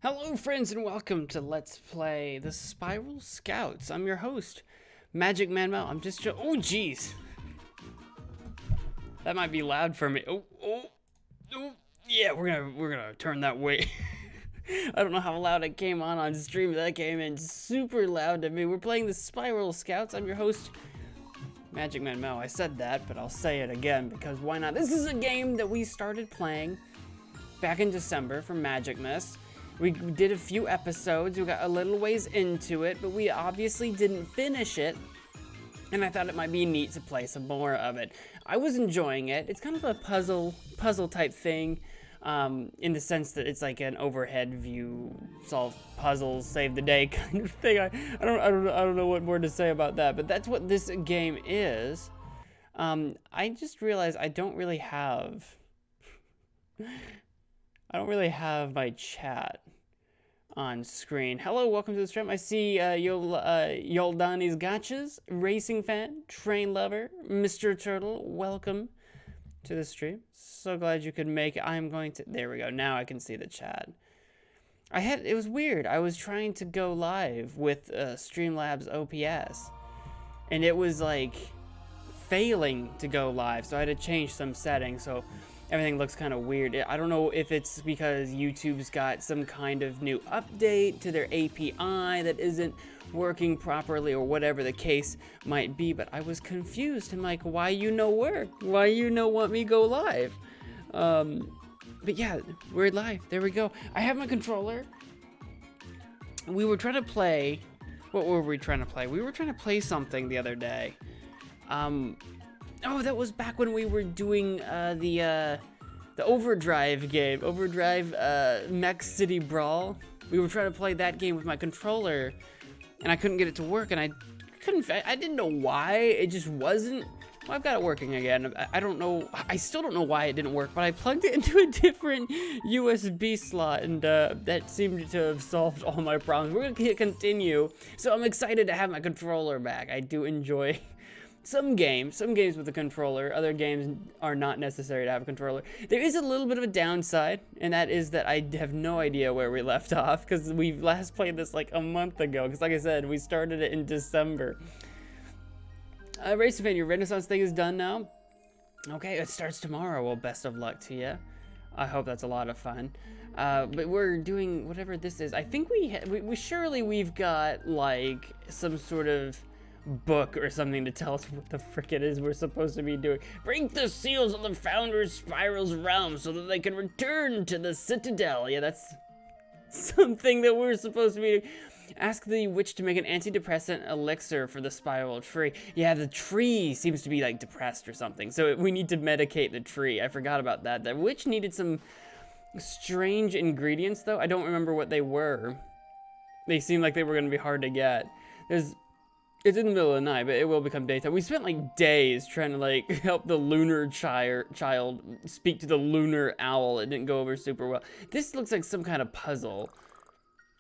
Hello friends and welcome to Let's Play The Spiral Scouts. I'm your host, MagicManMo. I'm just oh jeez. That might be loud for me. Oh. Yeah, we're gonna turn that way. I don't know how loud it came on stream. That came in super loud to me. We're playing The Spiral Scouts. I'm your host, MagicManMo. I said that, but I'll say it again because why not? This is a game that we started playing back in December for Magicmas. We did a few episodes, we got a little ways into it, but we obviously didn't finish it, and I thought it might be neat to play some more of it. I was enjoying it. It's kind of a puzzle type thing, in the sense that it's like an overhead view, solve puzzles, save the day kind of thing. I don't know what more to say about that, but that's what this game is. I just realized I don't really have my chat on screen. Hello, welcome to the stream. I see Yoldani's Gotchas, racing fan, train lover, Mr. Turtle. Welcome to the stream. So glad you could make it. There we go. Now I can see the chat. It was weird. I was trying to go live with Streamlabs OPS, and it was like failing to go live. So I had to change some settings. So everything looks kind of weird. I don't know if it's because YouTube's got some kind of new update to their API that isn't working properly or whatever the case might be, but I was confused. I'm like, why you no work? Why you no want me go live? But yeah, we're live. There we go. I have my controller. We were trying to play. What were we trying to play? We were trying to play something the other day. Oh, that was back when we were doing the Overdrive game, Mech City Brawl. We were trying to play that game with my controller, and I couldn't get it to work, and I didn't know why. It just wasn't. Well, I've got it working again. I don't know. I still don't know why it didn't work, but I plugged it into a different USB slot, and that seemed to have solved all my problems. We're gonna continue. So I'm excited to have my controller back. I do enjoy some games with a controller. Other games are not necessary to have a controller. There is a little bit of a downside, and that is that I have no idea where we left off, because we last played this like a month ago, because like I said, we started it in December. Racing fan, your Renaissance thing is done now? Okay, it starts tomorrow. Well, best of luck to you. I hope that's a lot of fun. But we're doing whatever this is. I think we've got like some sort of book or something to tell us what the frick it is we're supposed to be doing. Break the seals of the Founder's Spiral's realm so that they can return to the Citadel. Yeah, that's something that we're supposed to be doing. Ask the witch to make an antidepressant elixir for the spiral tree. Yeah, the tree seems to be like depressed or something, so we need to medicate the tree. I forgot about that. The witch needed some strange ingredients, though. I don't remember what they were. They seemed like they were going to be hard to get. It's in the middle of the night, but it will become daytime. We spent like days trying to like help the lunar child speak to the lunar owl. It didn't go over super well. This looks like some kind of puzzle.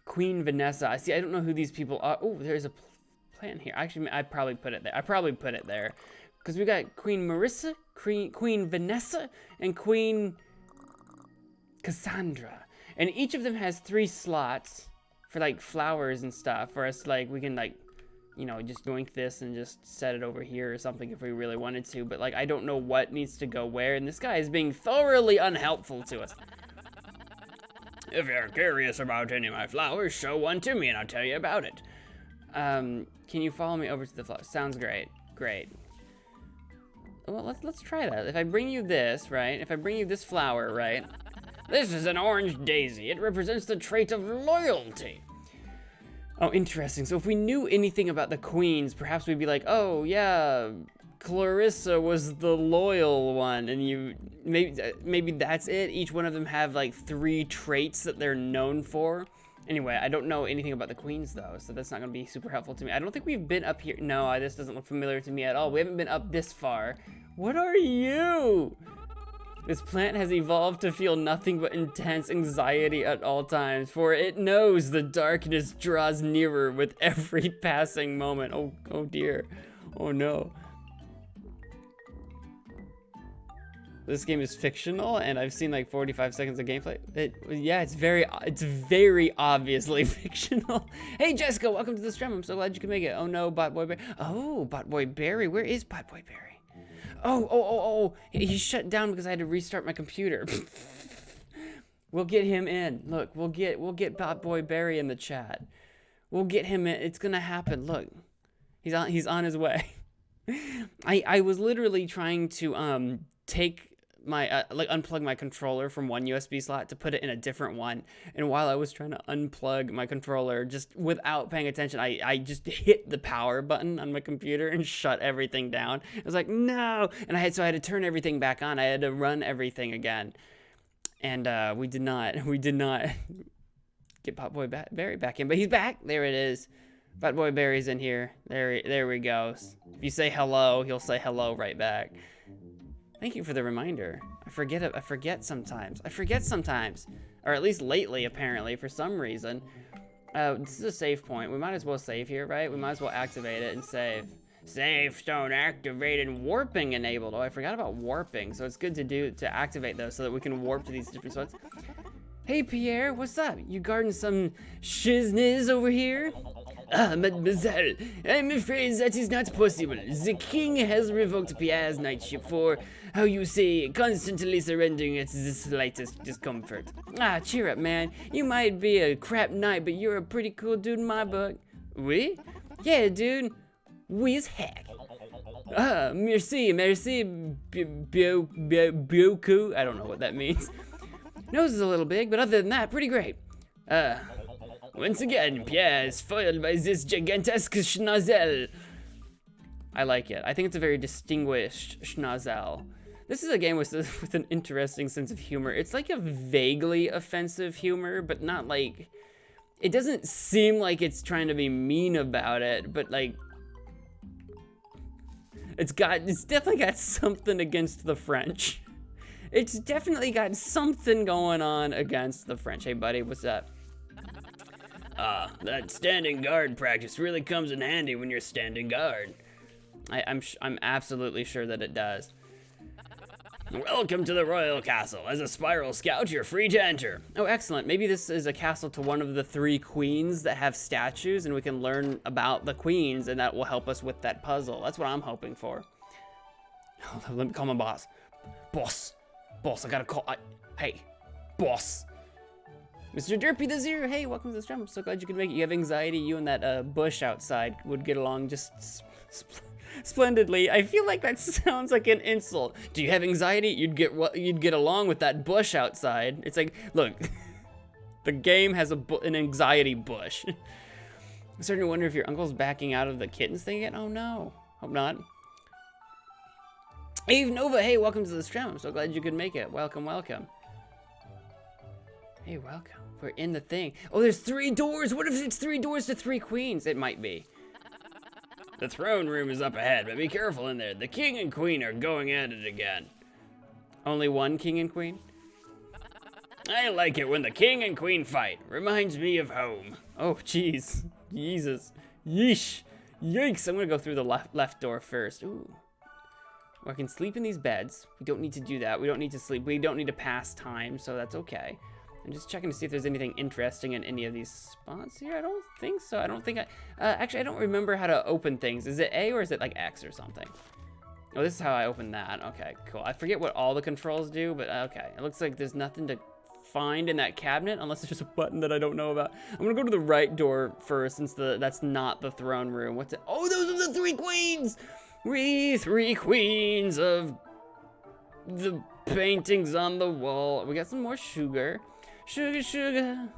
Queen Vanessa. I see. I don't know who these people are. Oh, there's a plant here. Actually, I probably put it there. Because we got Queen Marissa, Queen Vanessa, and Queen Cassandra. And each of them has 3 slots for like flowers and stuff. For us, like, we can like, you know, just doink this and just set it over here or something if we really wanted to. But like, I don't know what needs to go where, and this guy is being thoroughly unhelpful to us. If you're curious about any of my flowers, show one to me and I'll tell you about it. Can you follow me over to the flower? Sounds great. Great. Well, let's try that. If I bring you this, right? If I bring you this flower, right? This is an orange daisy. It represents the trait of loyalty. Oh, interesting. So if we knew anything about the queens, perhaps we'd be like, oh, yeah, Clarissa was the loyal one, and maybe that's it. Each one of them have like 3 traits that they're known for. Anyway, I don't know anything about the queens, though, so that's not going to be super helpful to me. I don't think we've been up here. No, this doesn't look familiar to me at all. We haven't been up this far. What are you? This plant has evolved to feel nothing but intense anxiety at all times, for it knows the darkness draws nearer with every passing moment. Oh dear. Oh no. this game is fictional, and I've seen like 45 seconds of gameplay. Yeah, it's very obviously fictional. Hey, Jessica, welcome to the stream. I'm so glad you can make it. Oh no, Botboy Barry. Oh, Botboy Barry. Where is Botboy Barry? Oh. He shut down because I had to restart my computer. We'll get him in. Look, we'll get Botboy Barry in the chat. We'll get him in. It's gonna happen. Look, he's on his way. I was literally trying to take my like unplug my controller from one USB slot to put it in a different one, and while I was trying to unplug my controller, just without paying attention, I just hit the power button on my computer and shut everything down. I was like, no, and I had to turn everything back on. I had to run everything again, and we did not get Botboy Barry back in, but he's back. There it is. Botboy Barry's in here. There we go. If you say hello, he'll say hello right back. Thank you for the reminder. I forget sometimes. Or at least lately, apparently, for some reason. This is a save point. We might as well save here, right? We might as well activate it and save. Save stone activated, warping enabled. Oh, I forgot about warping. So it's good to activate those so that we can warp to these different spots. Hey, Pierre, what's up? You guarding some shizness over here? Ah, mademoiselle, I'm afraid that is not possible. The king has revoked Pierre's knightship for, how you say, constantly surrendering at the slightest discomfort. Ah, cheer up, man. You might be a crap knight, but you're a pretty cool dude in my book. Oui? Yeah, dude. Oui as heck. Ah, merci beaucoup. I don't know what that means. Nose is a little big, but other than that, pretty great. Once again, Pierre is foiled by this gigantesque schnozzle. I like it. I think it's a very distinguished schnozzle. This is a game with an interesting sense of humor. It's like a vaguely offensive humor, but not like... It doesn't seem like it's trying to be mean about it, but like... It's definitely got something against the French. It's definitely got something going on against the French. Hey, buddy, what's up? That standing guard practice really comes in handy when you're standing guard. I'm absolutely sure that it does. Welcome to the royal castle. As a spiral scout, you're free to enter. Oh, excellent. Maybe this is a castle to one of the 3 queens that have statues, and we can learn about the queens, and that will help us with that puzzle. That's what I'm hoping for. Let me call my boss. Boss, I gotta call. Hey, boss. Mr. Derpy the Zero, hey, welcome to the stream. I'm so glad you could make it. You have anxiety. You and that bush outside would get along just splendidly. I feel like that sounds like an insult. Do you have anxiety? You'd get along with that bush outside. It's like, look, the game has an anxiety bush. I'm starting to wonder if your uncle's backing out of the kittens thing again. Oh no, hope not. Eve Nova, hey, welcome to the stream. I'm so glad you could make it. Welcome. Hey, welcome. We're in the thing. Oh, there's 3 doors. What if it's 3 doors to 3 queens? It might be. The throne room is up ahead, but be careful in there. The king and queen are going at it again. Only one king and queen? I like it when the king and queen fight. Reminds me of home. Oh, jeez. Jesus. Yeesh. Yikes. I'm gonna go through the left door first. Ooh. Well, I can sleep in these beds. We don't need to do that. We don't need to sleep. We don't need to pass time, so that's okay. I'm just checking to see if there's anything interesting in any of these spots here. I don't think so. I don't think actually, I don't remember how to open things. Is it A or is it like X or something? Oh, this is how I open that. Okay, cool. I forget what all the controls do, but okay. It looks like there's nothing to find in that cabinet unless there's a button that I don't know about. I'm gonna go to the right door first since that's not the throne room. What's it? Oh, those are the 3 queens! We 3 queens of the paintings on the wall. We got some more sugar. Sugar.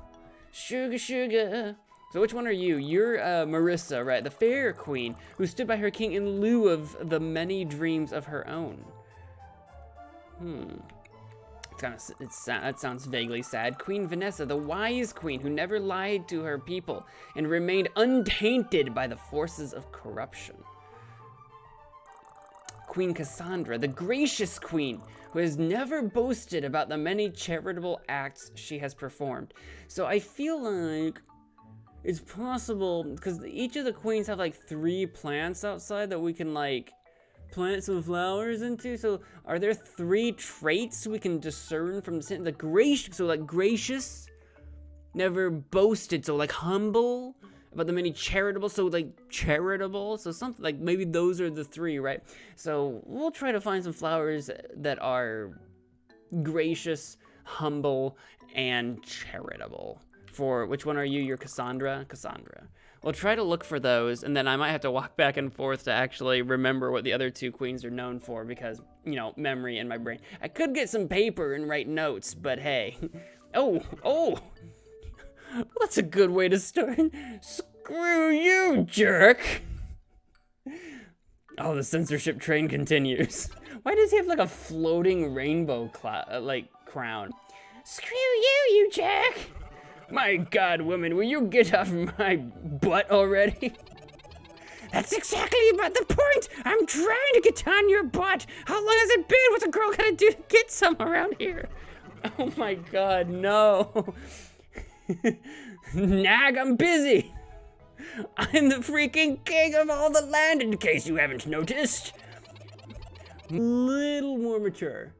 So which one are you? You're Marissa, right? The fair queen who stood by her king in lieu of the many dreams of her own. That sounds vaguely sad. Queen Vanessa, the wise queen who never lied to her people and remained untainted by the forces of corruption. Queen Cassandra, the gracious queen who has never boasted about the many charitable acts she has performed. So I feel like it's possible, because each of the queens have like 3 plants outside that we can like plant some flowers into? So are there 3 traits we can discern from the gracious? So like gracious, never boasted. So like humble, about the many charitable. So like charitable. So something like maybe those are the 3, right? So we'll try to find some flowers that are gracious, humble, and charitable. For which one are you? You're Cassandra? Cassandra. We'll try to look for those, and then I might have to walk back and forth to actually remember what the other 2 queens are known for because, you know, memory in my brain. I could get some paper and write notes, but hey. Oh. Well, that's a good way to start. Screw you, jerk. Oh, the censorship train continues. Why does he have like a floating rainbow crown? Screw you, you jerk. My God, woman, will you get off my butt already? That's exactly about the point. I'm trying to get on your butt. How long has it been? What's a girl gonna do to get some around here? Oh my God, no. Nag, I'm busy. I'm the freaking king of all the land, in case you haven't noticed. Little more mature.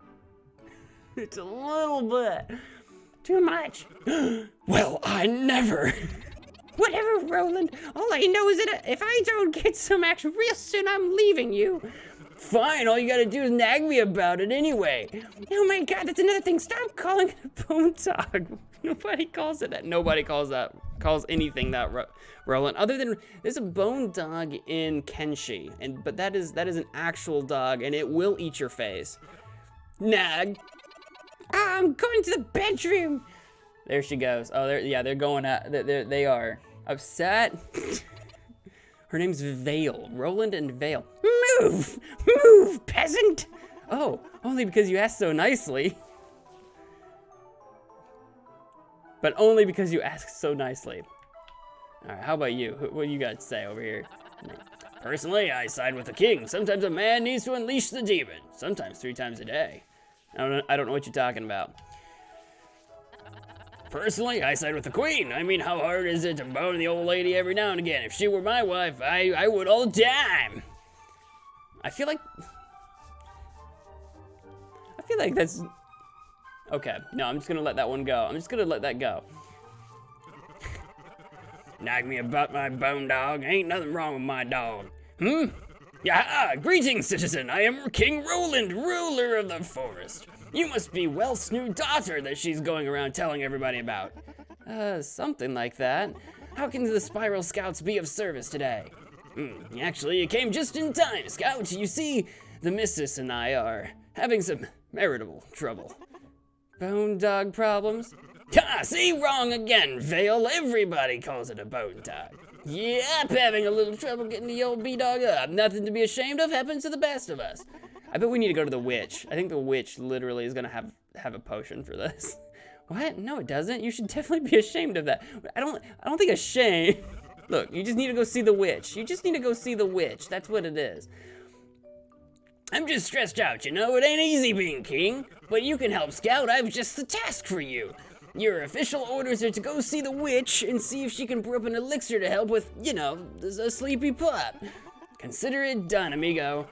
It's a little bit. Too much. Well, I never. Whatever, Roland. All I know is that if I don't get some action real soon, I'm leaving you. Fine, all you gotta do is nag me about it anyway. Oh my God, that's another thing. Stop calling it a bone dog. Nobody calls it that. Nobody calls anything that, Roland. Other than, there's a bone dog in Kenshi, but that is an actual dog, and it will eat your face. Nag. I'm going to the bedroom. There she goes. Oh, they're going at. They are upset. Her name's Vale. Roland and Vale. Move, peasant. Oh, only because you asked so nicely. But only because you asked so nicely. All right, how about you? What do you got to say over here? Personally, I side with the king. Sometimes a man needs to unleash the demon. Sometimes 3 times a day. I don't know what you're talking about. Personally, I side with the queen. I mean, how hard is it to bone the old lady every now and again? If she were my wife, I would all the time. I feel like that's... Okay, no, I'm just gonna let that one go. I'm just gonna let that go. Nag me about my bone dog. Ain't nothing wrong with my dog. Yeah, greetings, citizen. I am King Roland, ruler of the forest. You must be Wealth's new daughter that she's going around telling everybody about. Something like that. How can the Spiral Scouts be of service today? Actually, you came just in time, Scout. You see, the missus and I are having some marital trouble. Bone dog problems? See, wrong again, Vale. Everybody calls it a bone dog. Yep, having a little trouble getting the old B-dog up. Nothing to be ashamed of, happens to the best of us. I bet we need to go to the witch. I think the witch literally is gonna have a potion for this. What? No, it doesn't. You should definitely be ashamed of that. I don't think ashamed. Look, you just need to go see the witch. You just need to go see the witch. That's what it is. I'm just stressed out, you know? It ain't easy being king. But you can help, Scout. I've just the task for you. Your official orders are to go see the witch and see if she can brew up an elixir to help with, you know, a sleepy pup. Consider it done, amigo.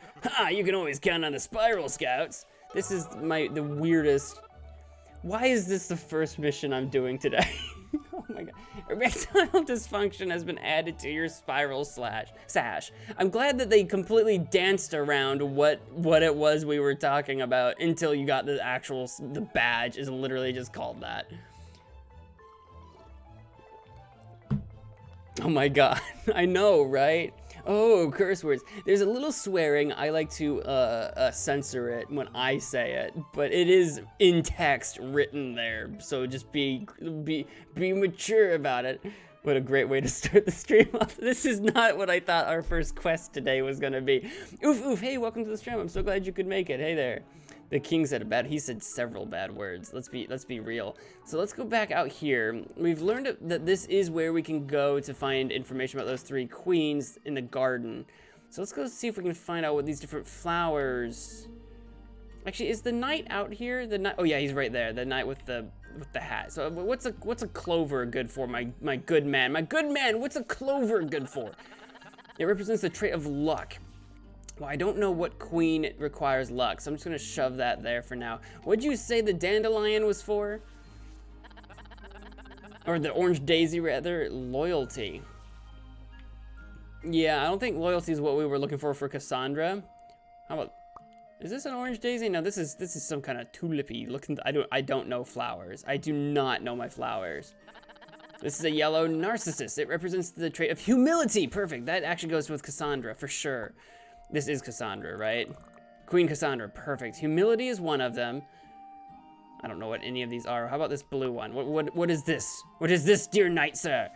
You can always count on the Spiral Scouts. This is the weirdest. Why is this the first mission I'm doing today? Oh my God. Erectile dysfunction has been added to your spiral sash. I'm glad that they completely danced around what it was we were talking about until you got the badge is literally just called that. Oh my God. I know, right? Oh, curse words. There's a little swearing. I like to censor it when I say it, but it is in text written there. So just be mature about it. What a great way to start the stream off. This is not what I thought our first quest today was gonna be. Oof. Hey, welcome to the stream. I'm so glad you could make it. Hey there. The king said he said several bad words. Let's be real. So let's go back out here. We've learned that this is where we can go to find information about those 3 queens in the garden. So let's go see if we can find out what these different flowers. Actually, is the knight out here? The knight. Oh yeah, he's right there. The knight with the hat. So what's a clover good for? My good man. My good man. What's a clover good for? It represents the trait of luck. Well, I don't know what queen requires luck, so I'm just gonna shove that there for now. What'd you say the dandelion was for? Or the orange daisy, rather? Loyalty. Yeah, I don't think loyalty is what we were looking for Cassandra. How about, is this an orange daisy? No, this is some kind of tulipy looking. I don't know flowers. I do not know my flowers. This is a yellow narcissus. It represents the trait of humility. Perfect. That actually goes with Cassandra for sure. This is Cassandra, right? Queen Cassandra. Perfect. Humility is one of them. I don't know what any of these are. How about this blue one? What is this? What is this, dear knight, sir?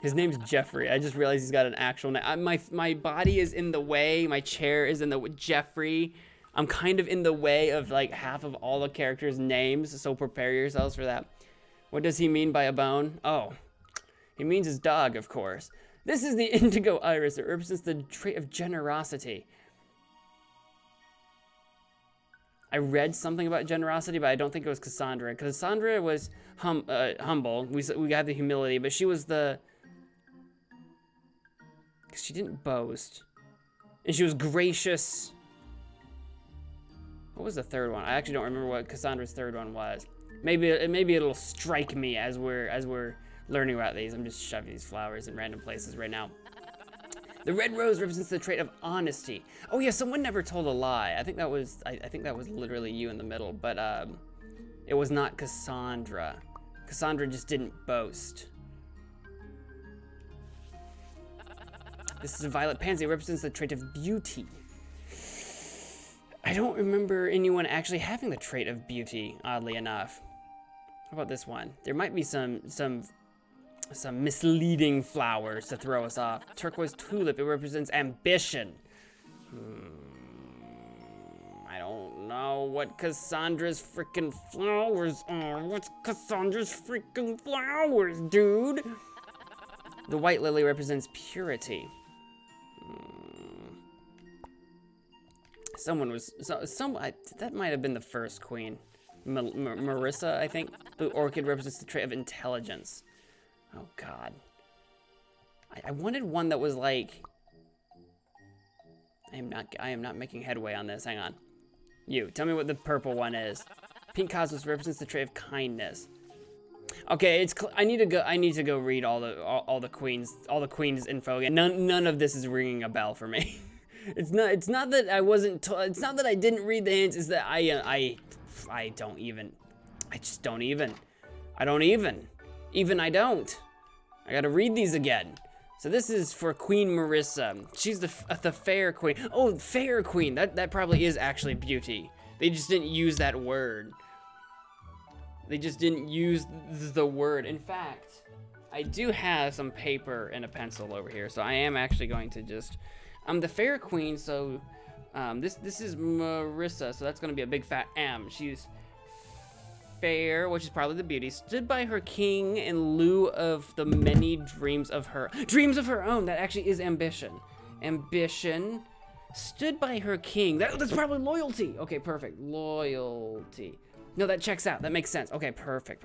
His name's Jeffrey. I just realized he's got an actual name. My body is in the way. My chair is in the Jeffrey. I'm kind of in the way of like half of all the characters' names, so prepare yourselves for that. What does he mean by a bone? Oh, he means his dog, of course. This is the indigo iris. It represents the trait of generosity. I read something about generosity, but I don't think it was Cassandra. Cassandra was humble. We got the humility, but she was the... She didn't boast. And she was gracious. What was the third one? I actually don't remember what Cassandra's third one was. Maybe it'll strike me as we're learning about these. I'm just shoving these flowers in random places right now. The red rose represents the trait of honesty. Oh yeah, someone never told a lie. I think that was literally you in the middle, but it was not Cassandra. Cassandra just didn't boast. This is a violet pansy. It represents the trait of beauty. I don't remember anyone actually having the trait of beauty, oddly enough. How about this one? There might be some misleading flowers to throw us off. Turquoise tulip, it represents ambition. I don't know what Cassandra's freaking flowers are. What's Cassandra's freaking flowers, dude? The white lily represents purity. That might have been the first queen. Marissa, I think. Blue orchid represents the trait of intelligence. Oh God. I wanted one that was like... I am not making headway on this, hang on. You, tell me what the purple one is. Pink cosmos represents the trait of kindness. Okay, I need to go read all the queens info again. None of this is ringing a bell for me. It's not that I wasn't it's not that I didn't read the hints, it's that I don't even. I just don't even. I don't. I gotta read these again. So this is for Queen Marissa. She's the fair queen. Oh, fair queen. That probably is actually beauty. They just didn't use that word. They just didn't use the word. In fact, I do have some paper and a pencil over here, so I am actually going to just... I'm the fair queen, so this is Marissa, so that's gonna be a big fat M. She's fair, which is probably the beauty. Stood by her king in lieu of the many dreams of her own. That actually is ambition. Ambition. Stood by her king. That's probably loyalty. Okay, perfect. Loyalty. No, that checks out. That makes sense. Okay, perfect.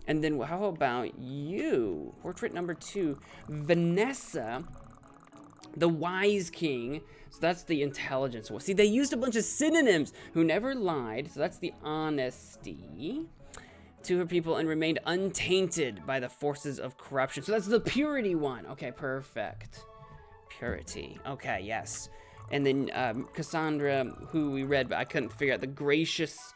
And then how about you? Portrait number 2, Vanessa, the wise king. So that's the intelligence. Well, see, they used a bunch of synonyms. Who never lied. So that's the honesty to her people and remained untainted by the forces of corruption. So that's the purity one. Okay, perfect. Purity. Okay, yes. And then Cassandra, who we read, but I couldn't figure out, the gracious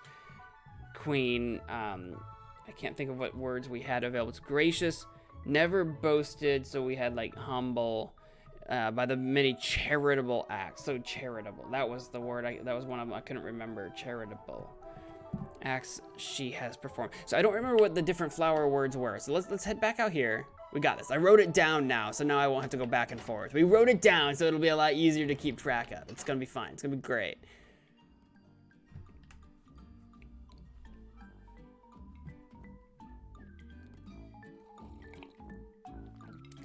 queen. I can't think of what words we had available. It's gracious, never boasted, so we had like humble, by the many charitable acts. So charitable, that was the word. That was one of them I couldn't remember. Charitable acts she has performed. So I don't remember what the different flower words were. So let's head back out here. We got this. I wrote it down now, so now I won't have to go back and forth. We wrote it down, so it'll be a lot easier to keep track of. It's gonna be fine. It's gonna be great.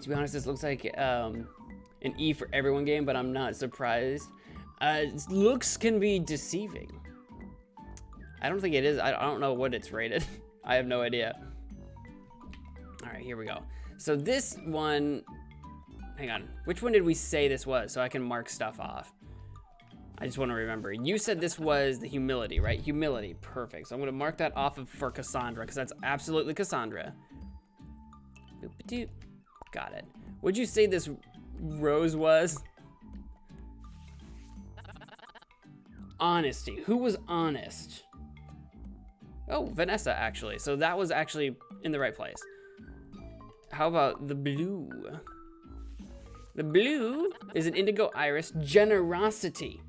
To be honest, this looks like an E for everyone game, but I'm not surprised. Looks can be deceiving. I don't think it is. I don't know what it's rated. I have no idea. All right, here we go. So this one hang on. Which one did we say this was so I can mark stuff off? I just want to remember. You said this was the humility, right? Humility, perfect. So I'm going to mark that off for Cassandra, because that's absolutely Cassandra. Boop-a-doop. Got it. What'd you say this rose was? Honesty. Who was honest? Oh, Vanessa, actually. So that was actually in the right place. How about the blue? The blue is an indigo iris, generosity.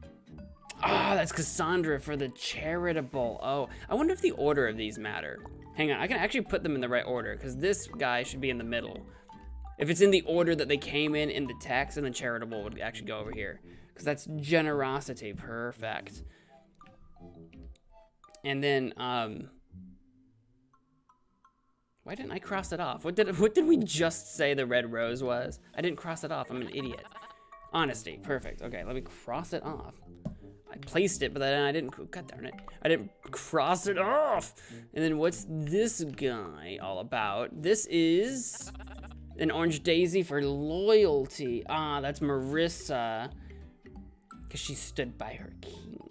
Ah, that's Cassandra for the charitable. Oh, I wonder if the order of these matter. Hang on, I can actually put them in the right order, because this guy should be in the middle. If it's in the order that they came in the text, and then charitable would actually go over here. Because that's generosity, perfect. And then, why didn't I cross it off? What did we just say the red rose was? I didn't cross it off, I'm an idiot. Honesty, perfect. Okay, let me cross it off. I placed it, but then I didn't, god darn it. I didn't cross it off. And then what's this guy all about? This is an orange daisy for loyalty. Ah, that's Marissa. Because she stood by her king.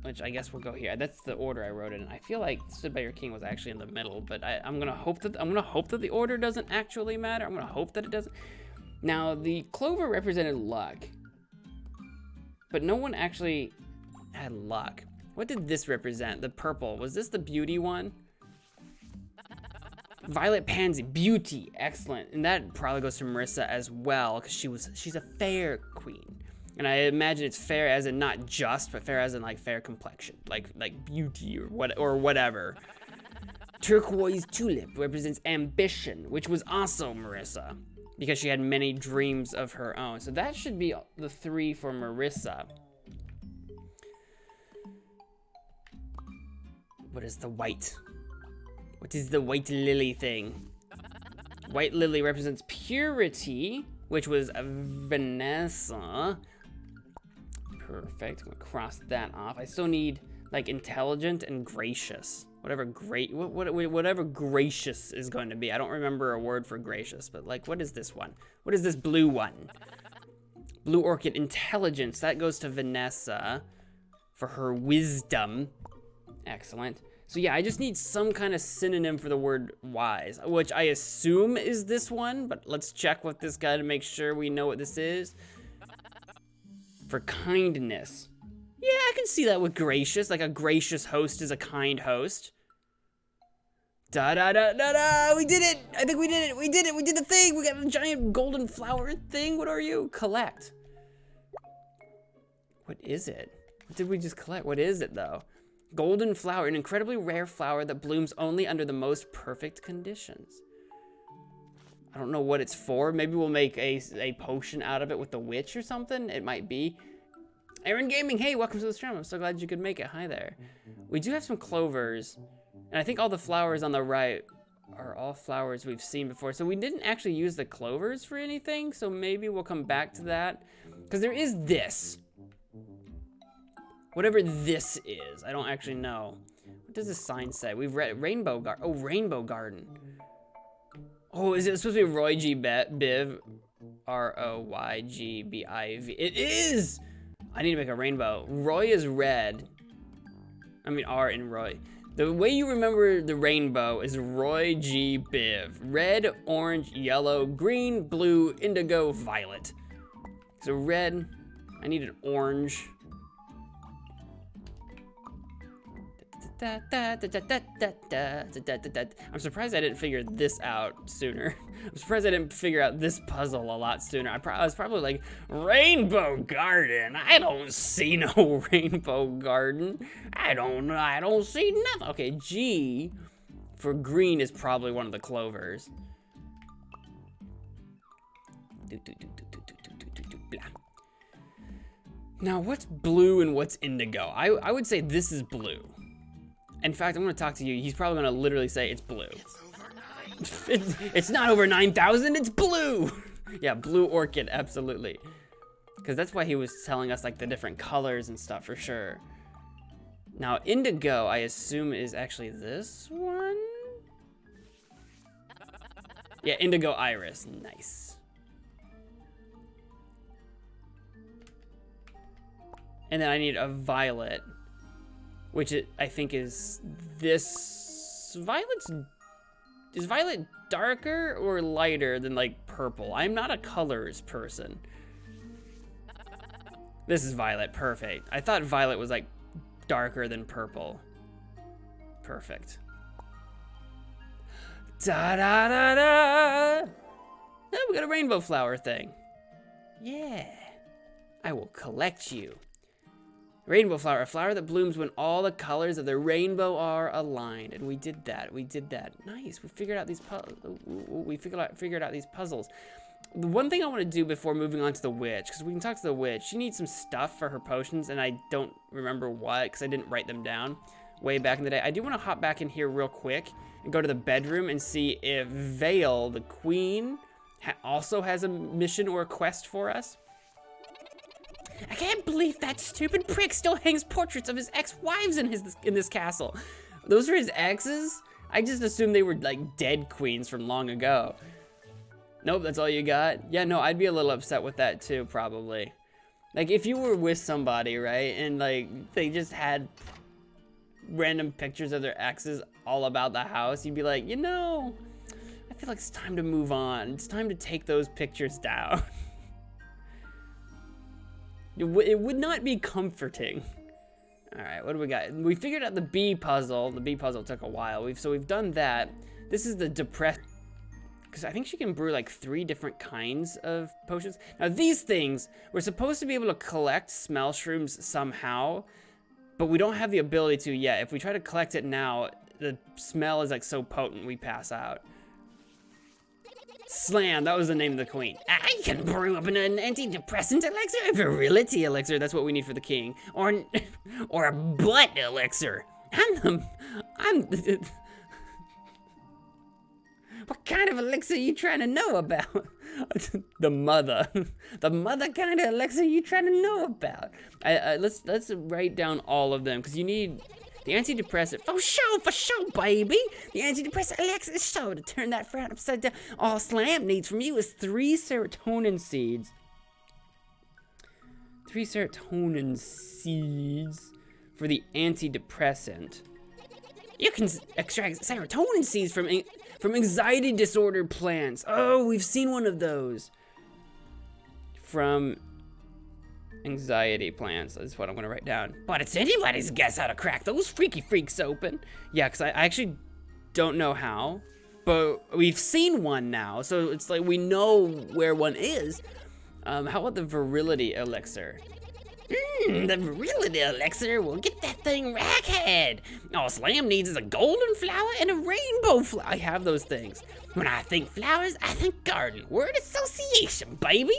Which I guess will go here. That's the order I wrote it in. I feel like stood by your king was actually in the middle, but I'm gonna hope that the order doesn't actually matter. I'm gonna hope that it doesn't. Now the clover represented luck. But no one actually had luck. What did this represent? The purple, was this the beauty one? Violet pansy, beauty, excellent. And that probably goes to Marissa as well, because she's a fair queen. And I imagine it's fair as in not just, but fair as in like fair complexion, like beauty or whatever. Turquoise tulip represents ambition, which was also Marissa, because she had many dreams of her own. So that should be the 3 for Marissa. What is the white? What is the white lily thing? White lily represents purity, which was Vanessa. Perfect, I'm gonna cross that off. I still need like intelligent and gracious. Whatever gracious is going to be. I don't remember a word for gracious, but like, what is this one? What is this blue one? Blue orchid, intelligence. That goes to Vanessa for her wisdom. Excellent. So yeah, I just need some kind of synonym for the word wise, which I assume is this one, but let's check with this guy to make sure we know what this is. For kindness. Yeah, I can see that with gracious, like a gracious host is a kind host. Da-da-da-da-da, we did it! I think we did it, we did the thing! We got a giant golden flower thing, what are you? Collect. What is it? What did we just collect? What is it though? Golden flower, an incredibly rare flower that blooms only under the most perfect conditions. I don't know what it's for. Maybe we'll make a potion out of it with the witch or something. It might be. Aaron Gaming, hey, welcome to the stream. I'm so glad you could make it. Hi there. We do have some clovers, and I think all the flowers on the right are all flowers we've seen before. So we didn't actually use the clovers for anything, so maybe we'll come back to that. Because there is this. Whatever this is, I don't actually know. What does this sign say? We've read Rainbow Garden. Oh, Rainbow Garden. Oh, is it supposed to be Roy G. Biv? R-O-Y-G-B-I-V. It is! I need to make a rainbow. Roy is red. I mean, R in Roy. The way you remember the rainbow is Roy G. Biv. Red, orange, yellow, green, blue, indigo, violet. So red, I need an orange. I'm surprised I didn't figure this out sooner. I'm surprised I didn't figure out this puzzle a lot sooner. I was probably like, Rainbow Garden? I don't see no Rainbow Garden. I don't see nothing. Okay, G for green is probably one of the clovers. Now, what's blue and what's indigo? I would say this is blue. In fact, I'm gonna talk to you. He's probably gonna literally say it's blue. It's over 9. It's not over 9,000, it's blue! Yeah, blue orchid, absolutely. Because that's why he was telling us like the different colors and stuff for sure. Now, indigo, I assume is actually this one? Yeah, indigo iris, nice. And then I need a violet, which I think is this. Is violet darker or lighter than like purple? I'm not a colors person. This is violet, perfect. I thought violet was like darker than purple. Perfect. Da da da da! Oh, we got a rainbow flower thing. Yeah. I will collect you. Rainbow flower, a flower that blooms when all the colors of the rainbow are aligned. And we did that. We did that. Nice. We figured out these figured out these puzzles. The one thing I want to do before moving on to the witch, because we can talk to the witch. She needs some stuff for her potions, and I don't remember what, because I didn't write them down way back in the day. I do want to hop back in here real quick and go to the bedroom and see if Vale, the queen, also has a mission or a quest for us. I can't believe that stupid prick still hangs portraits of his ex-wives in this castle. Those are his exes? I just assumed they were like dead queens from long ago. Nope, that's all you got? Yeah, no, I'd be a little upset with that too, probably. Like, if you were with somebody, right, and like, they just had random pictures of their exes all about the house, you'd be like, you know, I feel like it's time to move on. It's time to take those pictures down. It would not be comforting. All right, what do we got? We figured out the bee puzzle. The bee puzzle took a while. So we've done that. This is the depressed, because I think she can brew like 3 different kinds of potions. Now these things, we're supposed to be able to collect smell shrooms somehow, but we don't have the ability to yet. If we try to collect it now, the smell is like so potent we pass out. Slam, that was the name of the queen. I can brew up an antidepressant elixir, a virility elixir, that's what we need for the king. Or a butt elixir. What kind of elixir are you trying to know about? The mother kind of elixir you trying to know about. Let's write down all of them, because you need the antidepressant. For sure, baby. The antidepressant elixir is sure to turn that frown upside down. All Slam needs from you is 3 serotonin seeds. 3 serotonin seeds for the antidepressant. You can extract serotonin seeds from anxiety disorder plants. Oh, we've seen one of those. From anxiety plants, that's what I'm gonna write down. But it's anybody's guess how to crack those freaky freaks open. Yeah, because I actually don't know how, but we've seen one now, so it's like we know where one is. How about the virility elixir? The virility elixir will get that thing rackhead. All Slam needs is a golden flower and a rainbow flower. I have those things. When I think flowers, I think garden. Word association, baby.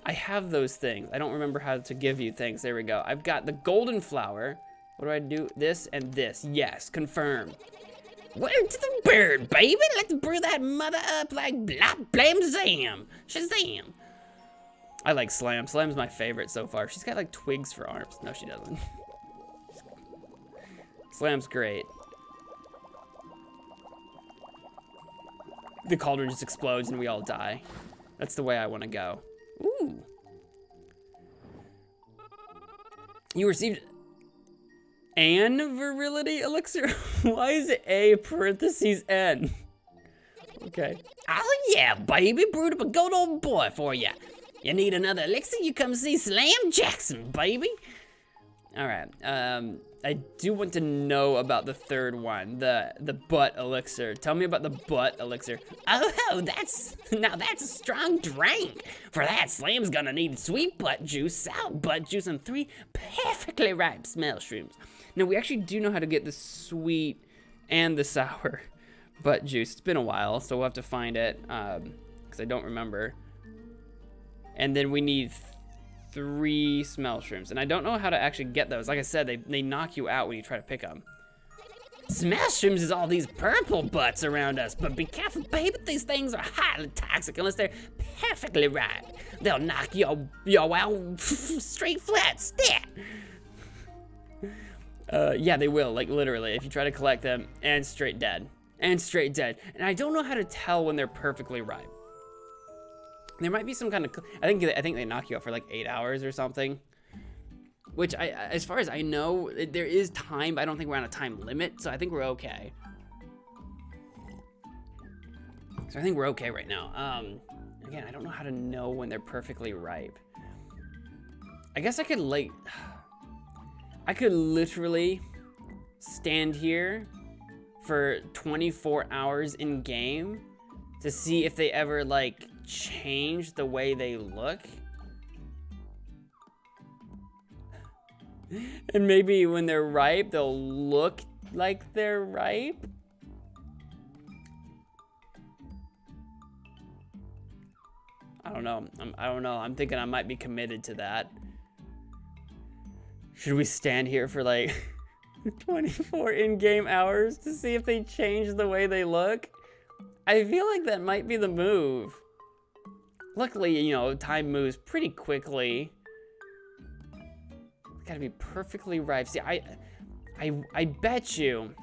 I have those things. I don't remember how to give you things. There we go. I've got the golden flower. What do I do? This and this. Yes, confirm. Word to the bird, baby. Let's brew that mother up like blah, blam, zam. Shazam. I like Slam. Slam's my favorite so far. She's got like twigs for arms. No, she doesn't. Slam's great. The cauldron just explodes and we all die. That's the way I want to go. Ooh. You received an virility elixir? Why is it A parentheses N? Okay. Oh yeah, baby. Brewed up a good old boy for you. You need another elixir? You come see Slam Jackson, baby. All right. I do want to know about the third one, the butt elixir. Tell me about the butt elixir. Oh, that's a strong drink. For that, Slam's gonna need sweet butt juice, sour butt juice, and 3 perfectly ripe smell shrooms. Now, we actually do know how to get the sweet and the sour butt juice. It's been a while, so we'll have to find it, because I don't remember. And then we need 3 smell shrooms, and I don't know how to actually get those. Like I said, they knock you out when you try to pick them. Smell shrooms is all these purple butts around us, but be careful, baby. These things are highly toxic unless they're perfectly ripe. They'll knock your out straight flat, stat. Yeah, they will, like literally, if you try to collect them, and straight dead. And straight dead. And I don't know how to tell when they're perfectly ripe. There might be some kind of, I think they knock you out for like 8 hours or something. Which, as far as I know, there is time, but I don't think we're on a time limit, so I think we're okay. So I think we're okay right now. Again, I don't know how to know when they're perfectly ripe. I guess I could, like... I could literally stand here for 24 hours in game to see if they ever, like, change the way they look. And maybe when they're ripe, they'll look like they're ripe. I don't know. I don't know. I'm thinking I might be committed to that. Should we stand here for like 24 in-game hours to see if they change the way they look? I feel like that might be the move. Luckily, you know, time moves pretty quickly. Gotta be perfectly ripe. See, I bet you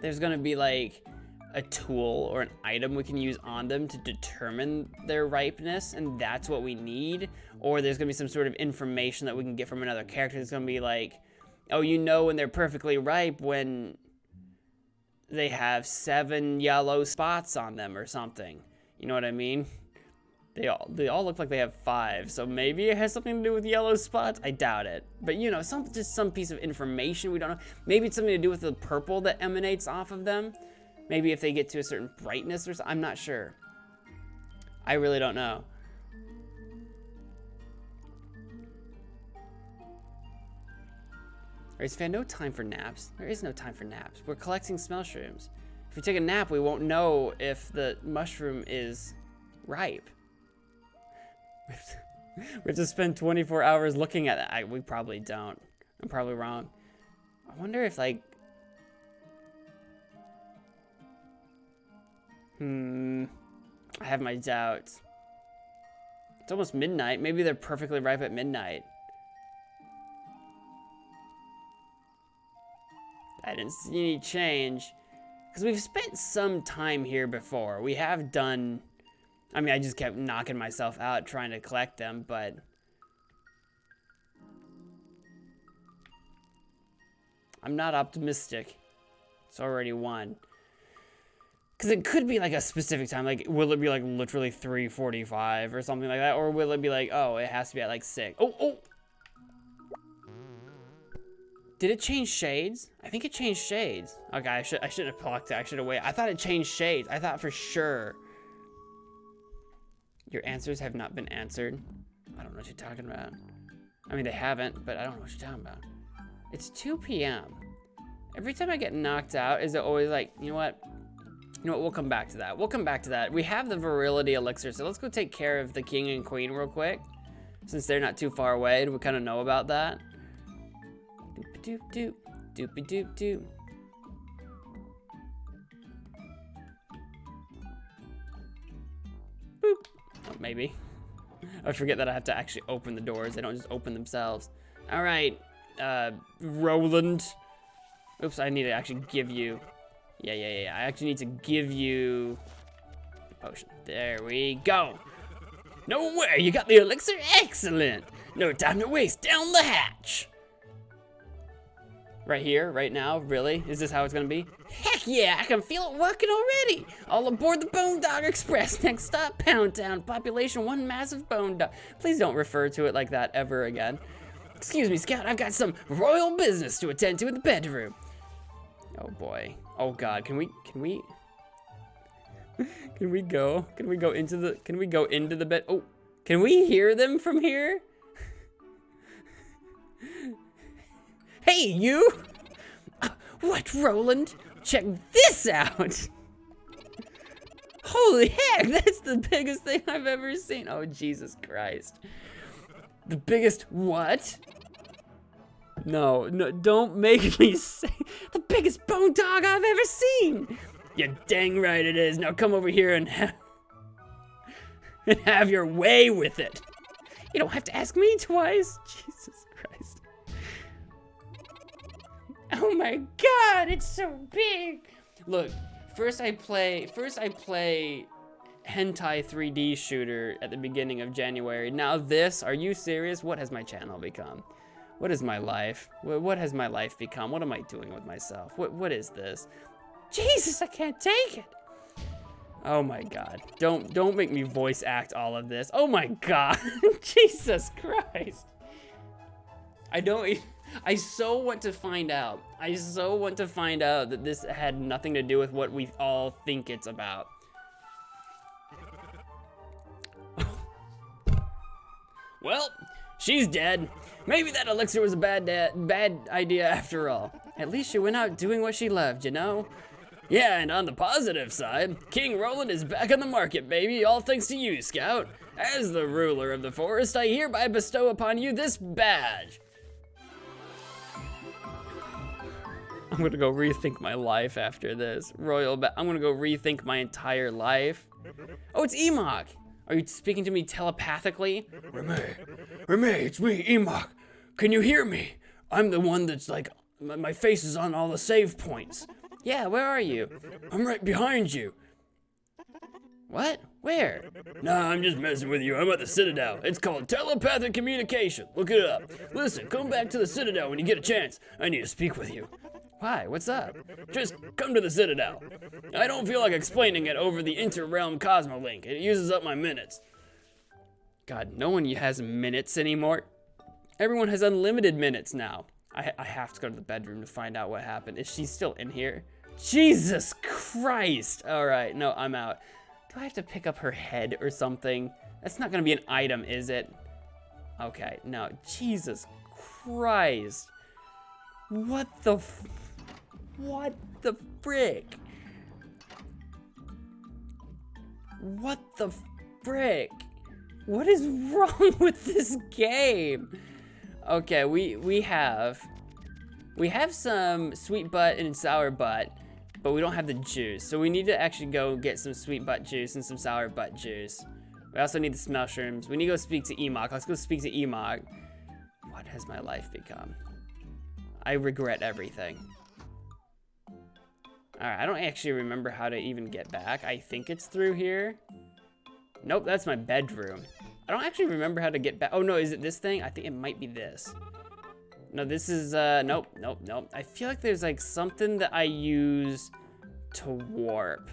there's gonna be like a tool or an item we can use on them to determine their ripeness, and that's what we need. Or there's gonna be some sort of information that we can get from another character that's gonna be like, oh, you know when they're perfectly ripe when they have 7 yellow spots on them or something. You know what I mean? They all look like they have 5, so maybe it has something to do with yellow spots. I doubt it, but you know, just some piece of information we don't know. Maybe it's something to do with the purple that emanates off of them. Maybe if they get to a certain brightness or something. I'm not sure. I really don't know. Race fan, no time for naps. There is no time for naps. We're collecting smell shrooms. If we take a nap, we won't know if the mushroom is ripe. We have to spend 24 hours looking at it. We probably don't. I'm probably wrong. I wonder if, like... I have my doubts. It's almost midnight. Maybe they're perfectly ripe at midnight. I didn't see any change. Because we've spent some time here before. We have done... I mean, I just kept knocking myself out trying to collect them, but... I'm not optimistic. It's already 1. Because it could be like a specific time. Like, will it be like literally 3:45 or something like that? Or will it be like, oh, it has to be at like 6. Oh! Did it change shades? I think it changed shades. Okay, I should have plucked it. I should have waited. I thought it changed shades. I thought for sure. Your answers have not been answered. I don't know what you're talking about. I mean, they haven't, but I don't know what you're talking about. It's 2 p.m. Every time I get knocked out, is it always like, you know what? You know what, we'll come back to that. We'll come back to that. We have the virility elixir, so let's go take care of the king and queen real quick. Since they're not too far away, we kind of know about that. Doop-a-doop-doop. Doop-a-doop-doop. Boop. Oh, maybe. I forget that I have to actually open the doors. They don't just open themselves. All right, Roland. Oops, I need to actually give you... Yeah. I actually need to give you the potion. There we go. No way, you got the elixir? Excellent. No time to waste. Down the hatch. Right here, right now, really? Is this how it's gonna be? Heck yeah, I can feel it working already. All aboard the Bone Dog Express. Next stop, Pound Town. Population 1 massive bone dog. Please don't refer to it like that ever again. Excuse me, Scout, I've got some royal business to attend to in the bedroom. Oh boy. Oh God, can we go into the bed? Oh, can we hear them from here? Hey, you! What, Roland? Check this out! Holy heck, that's the biggest thing I've ever seen. Oh, Jesus Christ. The biggest what? No, don't make me say the biggest bone dog I've ever seen. You're dang right it is. Now come over here and have your way with it. You don't have to ask me twice. Jesus Christ. Oh my God, it's so big. Look, first I play hentai 3D shooter at the beginning of January. Now this, are you serious? What has my channel become? What is my life? What has my life become? What am I doing with myself? What is this? Jesus, I can't take it. Oh my God, don't make me voice act all of this. Oh my God, Jesus Christ. I so want to find out. I so want to find out that this had nothing to do with what we all think it's about. Well, she's dead. Maybe that elixir was a bad idea after all. At least she went out doing what she loved, you know? Yeah, and on the positive side, King Roland is back on the market, baby, all thanks to you, Scout. As the ruler of the forest, I hereby bestow upon you this badge. I'm gonna go rethink my life after this. I'm gonna go rethink my entire life. Oh, it's Emok. Are you speaking to me telepathically? Remy, it's me, Emok. Can you hear me? I'm the one that's like, my face is on all the save points. Yeah, where are you? I'm right behind you. What? Where? Nah, I'm just messing with you. I'm at the Citadel. It's called telepathic communication. Look it up. Listen, come back to the Citadel when you get a chance. I need to speak with you. Why? What's up? Just come to the Citadel. I don't feel like explaining it over the inter-realm Cosmolink. It uses up my minutes. God, no one has minutes anymore. Everyone has unlimited minutes now. I have to go to the bedroom to find out what happened. Is she still in here? Jesus Christ. All right, no, I'm out. Do I have to pick up her head or something? That's not gonna be an item, is it? Okay, no, Jesus Christ. What the frick? What the frick? What is wrong with this game? Okay, we have some sweet butt and sour butt, but we don't have the juice. So we need to actually go get some sweet butt juice and some sour butt juice. We also need the smell shrooms. We need to go speak to Emok. Let's go speak to Emok. What has my life become? I regret everything. All right, I don't actually remember how to even get back. I think it's through here. Nope, that's my bedroom. I don't actually remember how to get back. Oh no, is it this thing? I think it might be this. No, this is, nope. I feel like there's like something that I use to warp.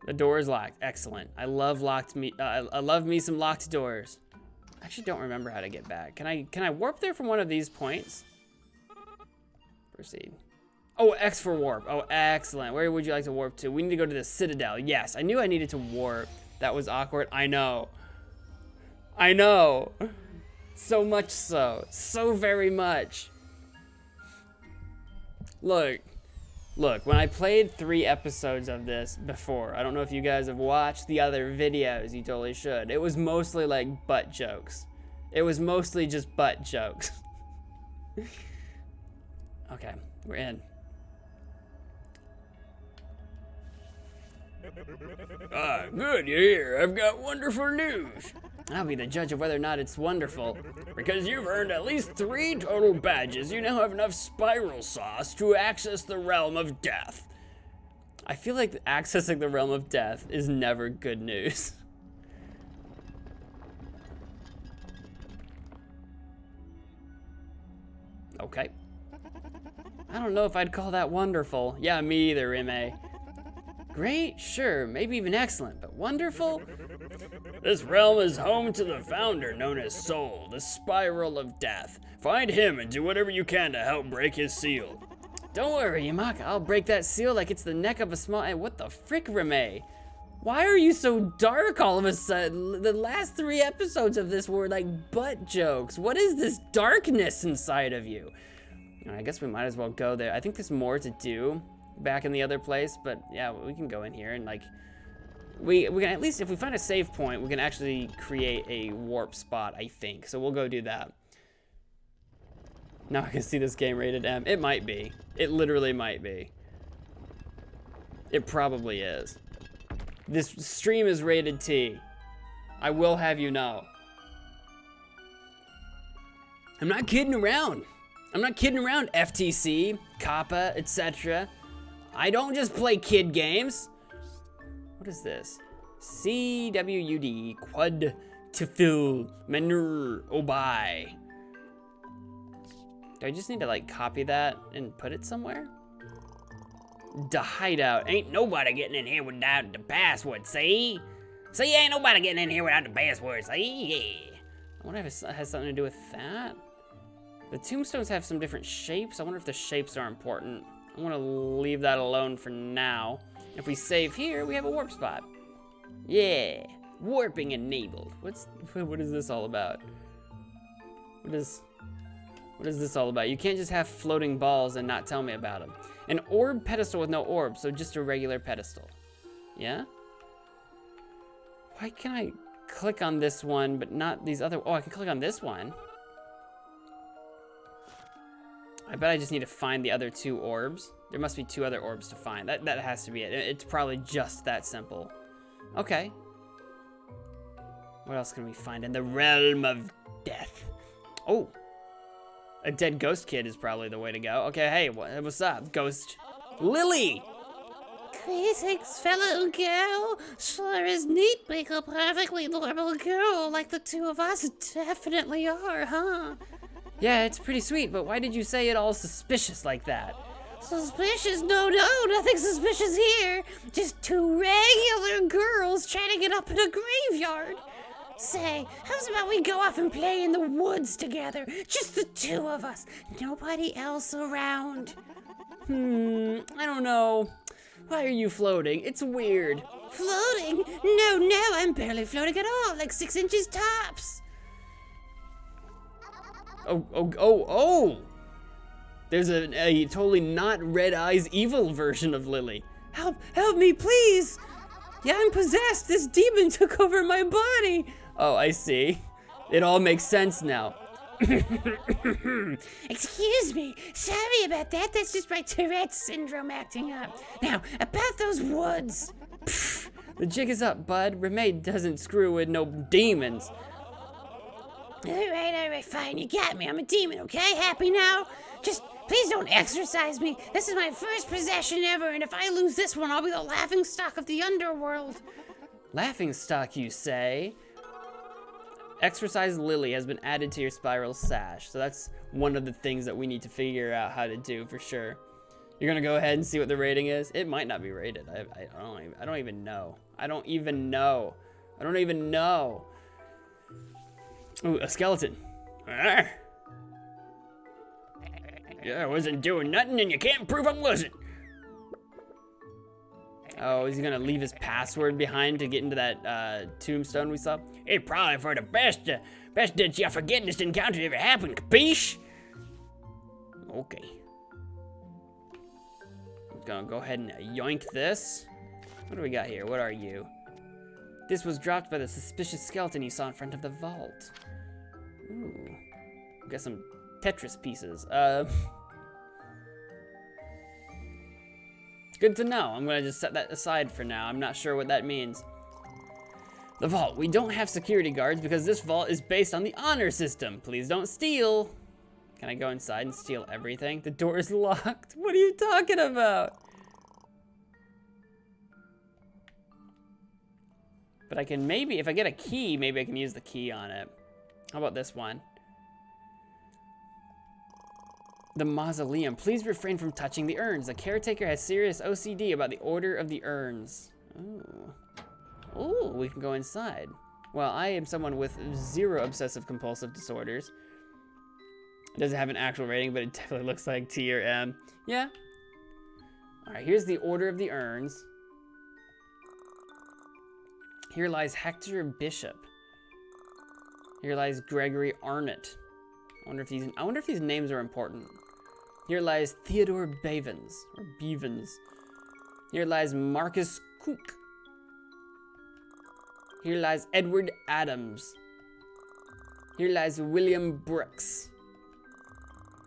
The door is locked, excellent. I love I love me some locked doors. I actually don't remember how to get back. Can I warp there from one of these points? Proceed. Oh, X for warp. Oh, excellent. Where would you like to warp to? We need to go to the Citadel. Yes, I knew I needed to warp. That was awkward. I know. I know. So much so. So very much. Look, when I played 3 episodes of this before, I don't know if you guys have watched the other videos, you totally should. It was mostly like butt jokes. It was mostly just butt jokes. Okay, we're in. Ah, good, you're here. I've got wonderful news. I'll be the judge of whether or not it's wonderful. Because you've earned at least 3 total badges, you now have enough spiral sauce to access the realm of death. I feel like accessing the realm of death is never good news. Okay. I don't know if I'd call that wonderful. Yeah, me either, Rime. Great, sure, maybe even excellent, but wonderful? This realm is home to the founder known as Soul, the Spiral of Death. Find him and do whatever you can to help break his seal. Don't worry, Emok, I'll break that seal like it's the neck of a small... Hey, what the frick, Rime? Why are you so dark all of a sudden? The last 3 episodes of this were like butt jokes. What is this darkness inside of you? I guess we might as well go there. I think there's more to do back in the other place, but yeah, we can go in here and like, we can at least, if we find a save point, we can actually create a warp spot, I think. So we'll go do that. Now I can see this game rated M. It might be. It literally might be. It probably is. This stream is rated T. I will have you know. I'm not kidding around. I'm not kidding around, FTC, Kappa, etc. I don't just play kid games. What is this? CWUD, quad to fill, manure, obai. Do I just need to like copy that and put it somewhere? The hideout. Ain't nobody getting in here without the password, see? See, ain't nobody getting in here without the password, see? Yeah. I wonder if it has something to do with that. The tombstones have some different shapes. I wonder if the shapes are important. I want to leave that alone for now. If we save here, we have a warp spot. Yeah, warping enabled. What is this all about? What is this all about? You can't just have floating balls and not tell me about them. An orb pedestal with no orb, so just a regular pedestal. Yeah? Why can I click on this one, but not these other? Oh, I can click on this one. I bet I just need to find the other 2 orbs. There must be 2 other orbs to find. That has to be it. It's probably just that simple. Okay. What else can we find in the realm of death? Oh. A dead ghost kid is probably the way to go. Okay, hey, what's up, ghost? Lily! Greetings, fellow girl. Sure is neat being a perfectly normal girl like the 2 of us definitely are, huh? Yeah, it's pretty sweet, but why did you say it all suspicious like that? Suspicious? No, nothing suspicious here. Just 2 regular girls trying to get up in a graveyard. Say, how's about we go off and play in the woods together? Just the 2 of us. Nobody else around. I don't know. Why are you floating? It's weird. Floating? No, I'm barely floating at all, like 6 inches tops. Oh! There's a totally not Red Eyes evil version of Lily. Help me, please. Yeah, I'm possessed. This demon took over my body. Oh, I see. It all makes sense now. Excuse me. Sorry about that. That's just my Tourette's syndrome acting up. Now, about those woods. The jig is up, bud. Remade doesn't screw with no demons. All right, fine. You got me. I'm a demon, okay? Happy now? Just please don't exorcise me. This is my first possession ever, and if I lose this one, I'll be the laughingstock of the underworld. Laughingstock, you say? Exorcise Lily has been added to your spiral sash, so that's one of the things that we need to figure out how to do for sure. You're gonna go ahead and see what the rating is? It might not be rated. I don't even know. I don't even know. Ooh, a skeleton. Arr. Yeah, I wasn't doing nothing and you can't prove I wasn't. Oh, is he gonna leave his password behind to get into that tombstone we saw? It's probably for the best that you forget this encounter ever happened, capiche? Okay. I'm gonna go ahead and yoink this. What do we got here? What are you? This was dropped by the suspicious skeleton you saw in front of the vault. Ooh. We got some Tetris pieces. Good to know. I'm gonna just set that aside for now. I'm not sure what that means. The vault. We don't have security guards because this vault is based on the honor system. Please don't steal. Can I go inside and steal everything? The door is locked. What are you talking about? But I can maybe, if I get a key, maybe I can use the key on it. How about this one? The mausoleum. Please refrain from touching the urns. The caretaker has serious OCD about the order of the urns. Ooh. Ooh, we can go inside. Well, I am someone with 0 obsessive compulsive disorders. It doesn't have an actual rating, but it definitely looks like T or M. Yeah. All right, here's the order of the urns. Here lies Hector Bishop. Here lies Gregory Arnott. I wonder if these names are important. Here lies Theodore Bevins, or Bevins. Here lies Marcus Cook. Here lies Edward Adams. Here lies William Brooks.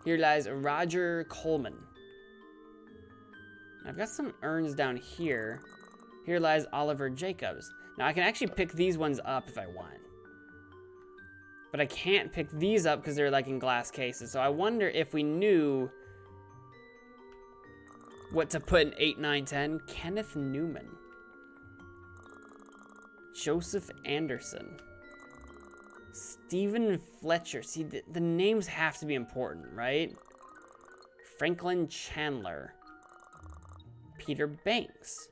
Here lies Roger Coleman. I've got some urns down here. Here lies Oliver Jacobs. Now I can actually pick these ones up if I want. But I can't pick these up because they're like in glass cases. So I wonder if we knew What to put in 8, 9, 10? Kenneth Newman. Joseph Anderson. Stephen Fletcher. See, the names have to be important, right? Franklin Chandler. Peter Banks.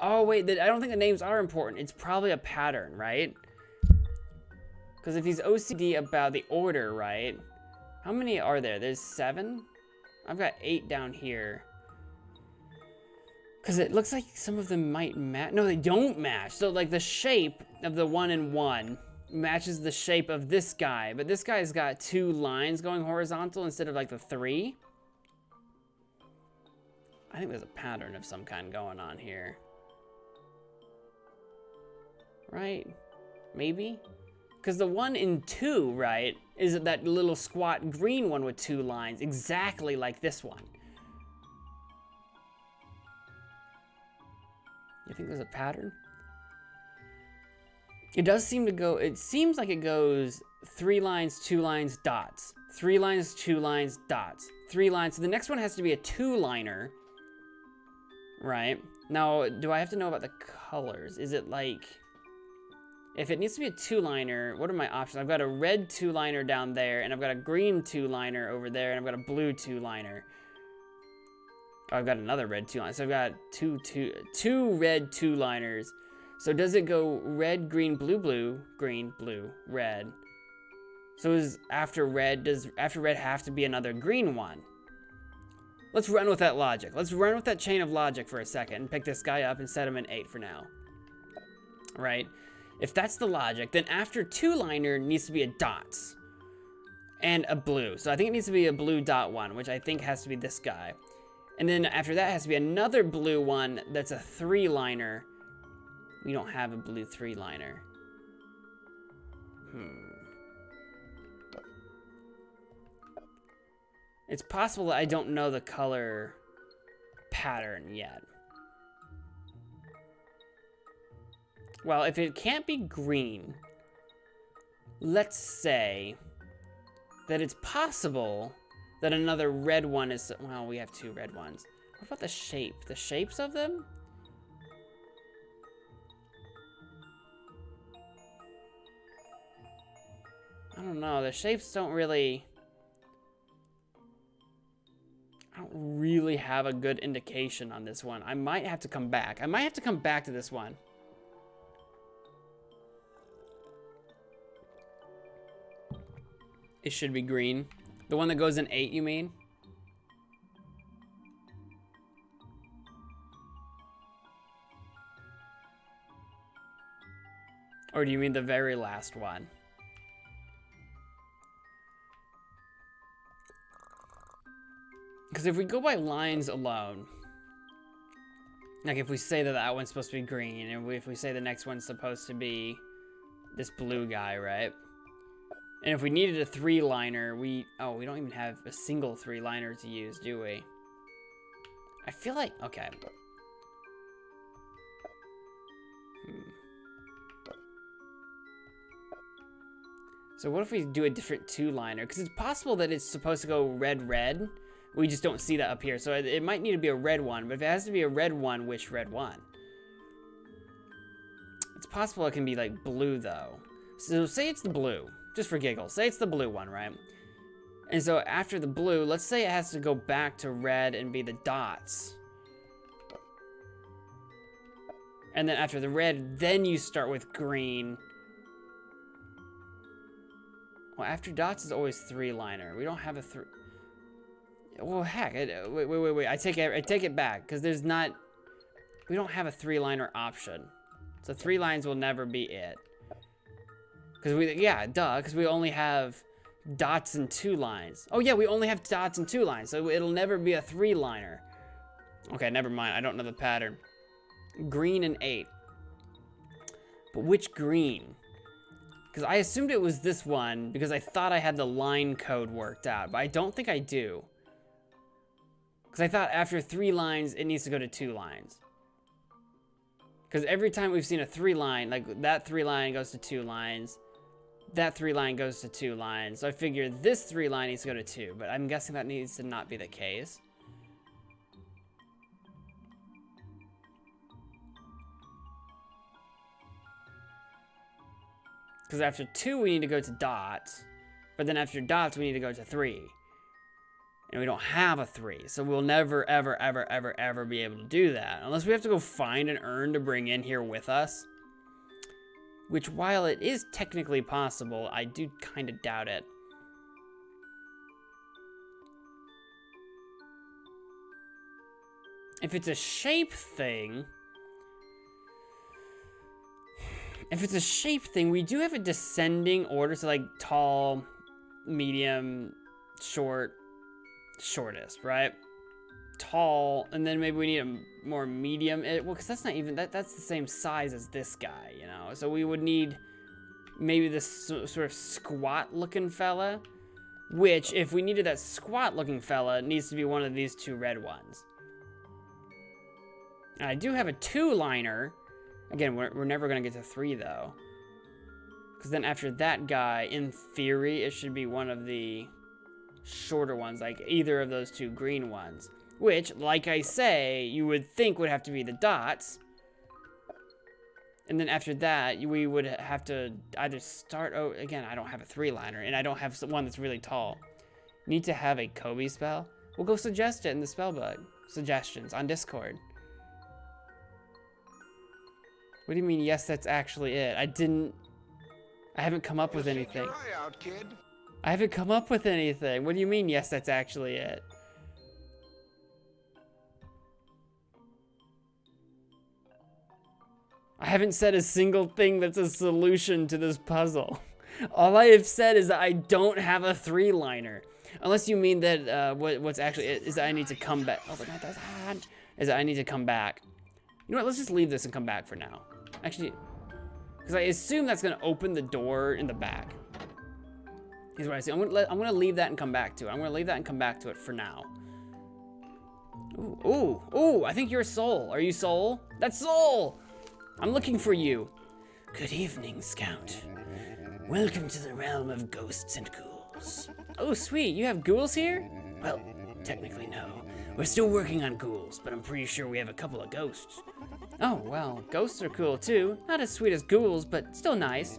Oh, wait, I don't think the names are important. It's probably a pattern, right? Because if he's OCD about the order, right? How many are there? There's 7? I've got 8 down here. Because it looks like some of them might match. No, they don't match. So, like, the shape of the 1 and 1 matches the shape of this guy. But this guy's got 2 lines going horizontal instead of, like, the 3. I think there's a pattern of some kind going on here. Right? Maybe? Because the 1 and 2, right, is that little squat green one with 2 lines, exactly like this one. You think there's a pattern? It does seem to go, it seems like it goes 3 lines, 2 lines, dots. 3 lines, 2 lines, dots. 3 lines, so the next one has to be a 2-liner. Right? Now, do I have to know about the colors? Is it like... If it needs to be a 2-liner, what are my options? I've got a red 2-liner down there, and I've got a green 2-liner over there, and I've got a blue 2-liner. Oh, I've got another red 2-liner. So I've got two red 2-liners. So does it go red, green, blue, blue, green, blue, red? So is after red, does after red have to be another green one? Let's run with that logic. Let's run with that chain of logic for a second and pick this guy up and set him in 8 for now. Right? If that's the logic, then after 2-liner needs to be a dots and a blue. So I think it needs to be a blue dot one, which I think has to be this guy. And then after that has to be another blue one that's a 3-liner. We don't have a blue 3-liner. It's possible that I don't know the color pattern yet. Well, if it can't be green, let's say that it's possible that another red one is... Well, we have 2 red ones. What about the shape? The shapes of them? I don't know. The shapes don't really... I don't really have a good indication on this one. I might have to come back. I might have to come back to this one. It should be green. The one that goes in 8, you mean? Or do you mean the very last one? Because if we go by lines alone, like if we say that that one's supposed to be green, and if we say the next one's supposed to be this blue guy, right? And if we needed a 3-liner, we don't even have a single 3-liner to use, do we? I feel like, okay. So what if we do a different 2-liner? Because it's possible that it's supposed to go red, red. We just don't see that up here. So it might need to be a red one, but if it has to be a red one, which red one? It's possible it can be like blue though. So say it's the blue. Just for giggles. Say it's the blue one, right? And so after the blue, let's say it has to go back to red and be the dots. And then after the red, then you start with green. Well, after dots is always 3-liner. We don't have a 3... Well, heck. Wait. I take it back. Because there's not... We don't have a 3-liner option. So 3 lines will never be it. Because because we only have dots and 2 lines. Oh yeah, we only have dots and 2 lines, so it'll never be a 3-liner. Okay, never mind, I don't know the pattern. Green and 8. But which green? Because I assumed it was this one, because I thought I had the line code worked out, but I don't think I do. Because I thought after 3 lines, it needs to go to 2 lines. Because every time we've seen a 3-line, like that 3-line goes to 2 lines, that 3-line goes to 2 lines. So I figure this 3-line needs to go to 2, but I'm guessing that needs to not be the case. Because after 2, we need to go to dots. But then after dots, we need to go to 3. And we don't have a 3. So we'll never, ever, ever, ever, ever be able to do that. Unless we have to go find an urn to bring in here with us. Which, while it is technically possible, I do kind of doubt it. If it's a shape thing... If it's a shape thing, we do have a descending order. So, like, tall, medium, short, shortest, right? Tall, and then maybe we need a more medium. Well, because that's not even... That's the same size as this guy, you know? So we would need maybe this sort of squat-looking fella. Which, if we needed that squat-looking fella, it needs to be one of these 2 red ones. And I do have a 2-liner. Again, we're never going to get to 3, though. Because then after that guy, in theory, it should be one of the shorter ones, like either of those 2 green ones. Which, like I say, you would think would have to be the dots. And then after that, we would have to either start... Oh, again, I don't have a 3-liner, and I don't have one that's really tall. Need to have a Kobe spell? We'll go suggest it in the spellbook. Suggestions on Discord. What do you mean, yes, that's actually it? I haven't come up with anything. I haven't come up with anything. What do you mean, yes, that's actually it? I haven't said a single thing that's a solution to this puzzle. All I have said is that I don't have a 3-liner. Unless you mean that what's actually it is that I need to come back. Oh, my God, that's hard. Is that I need to come back. You know what, let's just leave this and come back for now. Actually, because I assume that's going to open the door in the back. Here's what I see. I'm gonna leave that and come back to it. I'm going to leave that and come back to it for now. Ooh, I think you're Soul. Are you Soul? That's Soul! I'm looking for you. Good evening, Scout. Welcome to the realm of ghosts and ghouls. Oh, sweet. You have ghouls here? Well, technically no. We're still working on ghouls, but I'm pretty sure we have a couple of ghosts. Oh, well, ghosts are cool too. Not as sweet as ghouls, but still nice.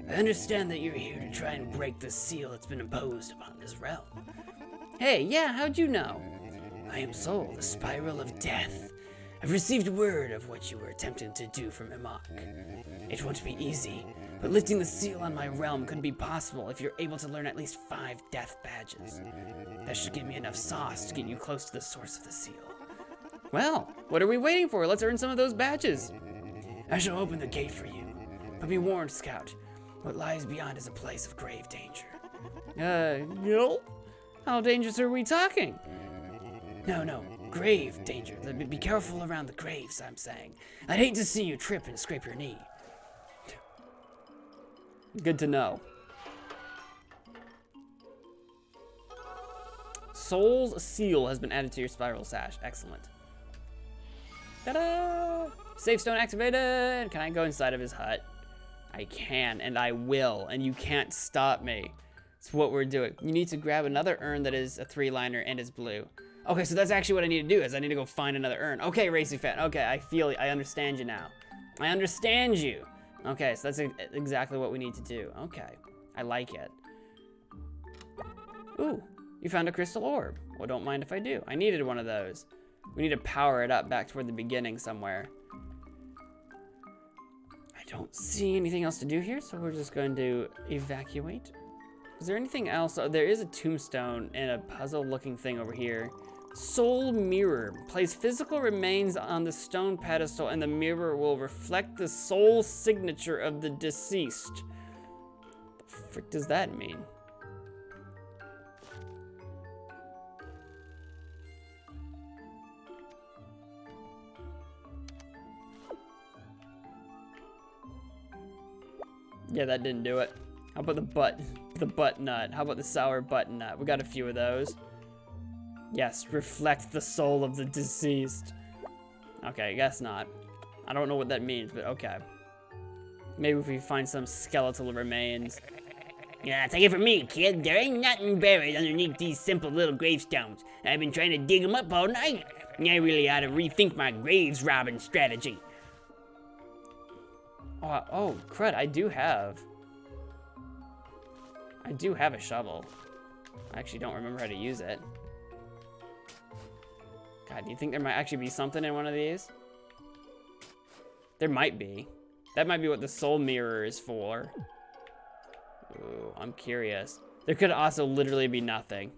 I understand that you're here to try and break the seal that's been imposed upon this realm. Hey, yeah, how'd you know? I am Soul, the Spiral of Death. I've received word of what you were attempting to do from Imok. It won't be easy, but lifting the seal on my realm could be possible if you're able to learn at least 5 death badges. That should give me enough sauce to get you close to the source of the seal. Well, what are we waiting for? Let's earn some of those badges. I shall open the gate for you, but be warned, Scout. What lies beyond is a place of grave danger. No? How dangerous are we talking? No, grave danger. Be careful around the graves, I'm saying. I'd hate to see you trip and scrape your knee. Good to know. Soul's seal has been added to your spiral sash. Excellent. Ta-da! Safe stone activated! Can I go inside of his hut? I can, and I will, and you can't stop me. It's what we're doing. You need to grab another urn that is a 3-liner and is blue. Okay, so that's actually what I need to do, is I need to go find another urn. Okay, Racing Fan. Okay, I understand you now. I understand you. Okay, so that's exactly what we need to do. Okay, I like it. Ooh, you found a crystal orb. Well, don't mind if I do. I needed one of those. We need to power it up back toward the beginning somewhere. I don't see anything else to do here, so we're just going to evacuate. Is there anything else? Oh, there is a tombstone and a puzzle-looking thing over here. Soul Mirror. Place physical remains on the stone pedestal and the mirror will reflect the soul signature of the deceased. What the frick does that mean? Yeah, that didn't do it. How about the butt nut? How about the sour butt nut? We got a few of those. Yes, reflect the soul of the deceased. Okay, I guess not. I don't know what that means, but okay. Maybe if we find some skeletal remains. Yeah, take it from me, kid. There ain't nothing buried underneath these simple little gravestones. I've been trying to dig them up all night. I really ought to rethink my graves robbing strategy. Oh, crud, I do have I do have a shovel. I actually don't remember how to use it. God, do you think there might actually be something in one of these? There might be. That might be what the soul mirror is for. Ooh, I'm curious. There could also literally be nothing.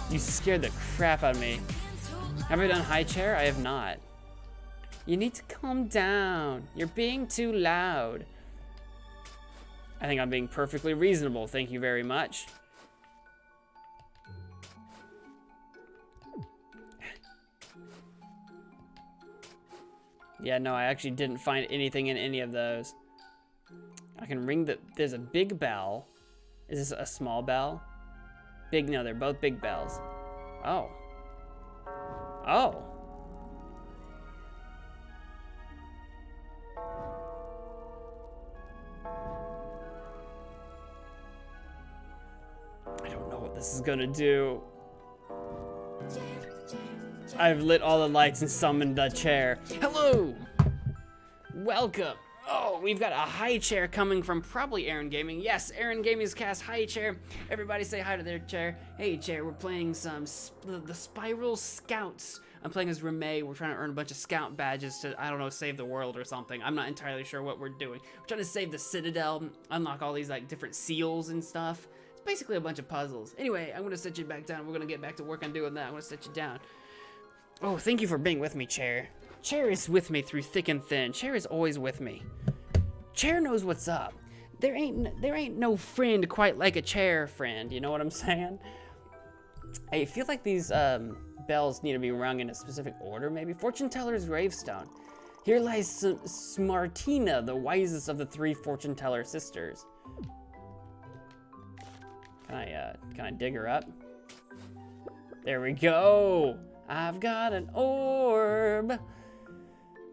You scared the crap out of me. Have I done high chair? I have not. You need to calm down. You're being too loud. I think I'm being perfectly reasonable. Thank you very much. Yeah, no, I actually didn't find anything in any of those. I can ring the, there's a big bell. Is this a small bell? Big, no, they're both big bells. Oh. Oh. I don't know what this is gonna do. I've lit all the lights and summoned the chair. Hello! Welcome. Oh, we've got a high chair coming from probably Aaron Gaming. Yes, Aaron Gaming's cast high chair. Everybody say hi to their chair. Hey, chair, we're playing some the Spiral Scouts. I'm playing as Remay. We're trying to earn a bunch of scout badges to, I don't know, save the world or something. I'm not entirely sure what we're doing. We're trying to save the Citadel, unlock all these like different seals and stuff. It's basically a bunch of puzzles. Anyway, I'm gonna set you back down. We're gonna get back to work on doing that. I'm gonna set you down. Oh, thank you for being with me, Chair. Chair is with me through thick and thin. Chair is always with me. Chair knows what's up. There ain't no friend quite like a chair friend. You know what I'm saying? I feel like these bells need to be rung in a specific order. Maybe Fortune Teller's gravestone. Here lies Smartina, the wisest of the 3 fortune teller sisters. Can I dig her up? There we go. I've got an orb.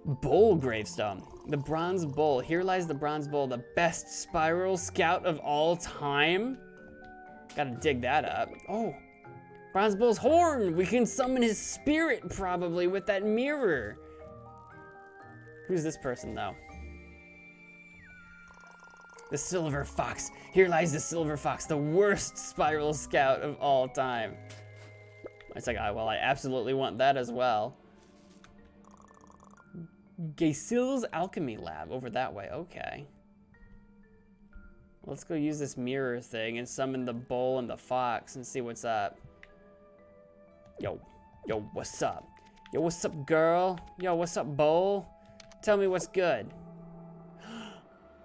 Bowl gravestone. The bronze bowl. Here lies the bronze bowl, the best spiral scout of all time. Gotta dig that up. Oh, bronze bull's horn. We can summon his spirit probably with that mirror. Who's this person though? The silver fox. Here lies the silver fox, the worst spiral scout of all time. It's like, well, I absolutely want that as well. Gaysil's alchemy lab over that way. Okay. Let's go use this mirror thing and summon the bull and the fox and see what's up. Yo, what's up? Yo, what's up, girl? Yo, what's up, bull? Tell me what's good.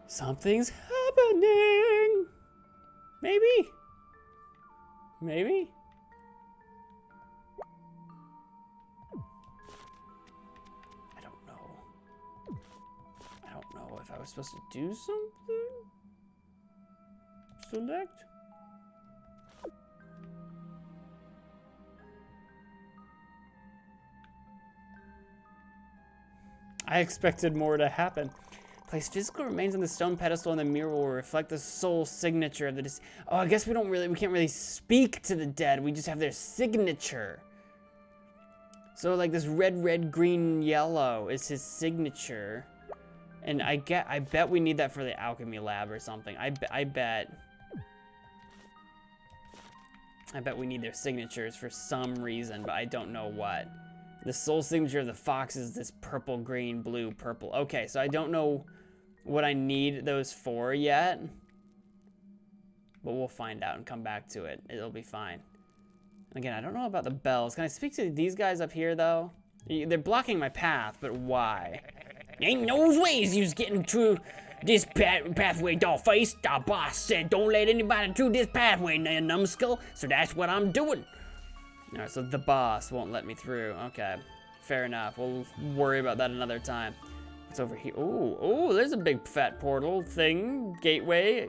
Something's happening. Maybe? Maybe? If I was supposed to do something? Select? I expected more to happen. Place physical remains on the stone pedestal and the mirror will reflect the soul signature of the oh, I guess we can't really speak to the dead. We just have their signature. So like this red, green, yellow is his signature. And I bet we need that for the alchemy lab or something. I bet we need their signatures for some reason, but I don't know what. The soul signature of the fox is this purple, green, blue, purple. Okay, so I don't know what I need those for yet, but we'll find out and come back to it. It'll be fine. And again, I don't know about the bells. Can I speak to these guys up here though? They're blocking my path, but why? Ain't no ways you's getting through this pathway, dollface. The boss said don't let anybody through this pathway, numbskull, so that's what I'm doing. All right, so the boss won't let me through. Okay, fair enough. We'll worry about that another time. What's over here? Oh, there's a big fat portal thing, gateway.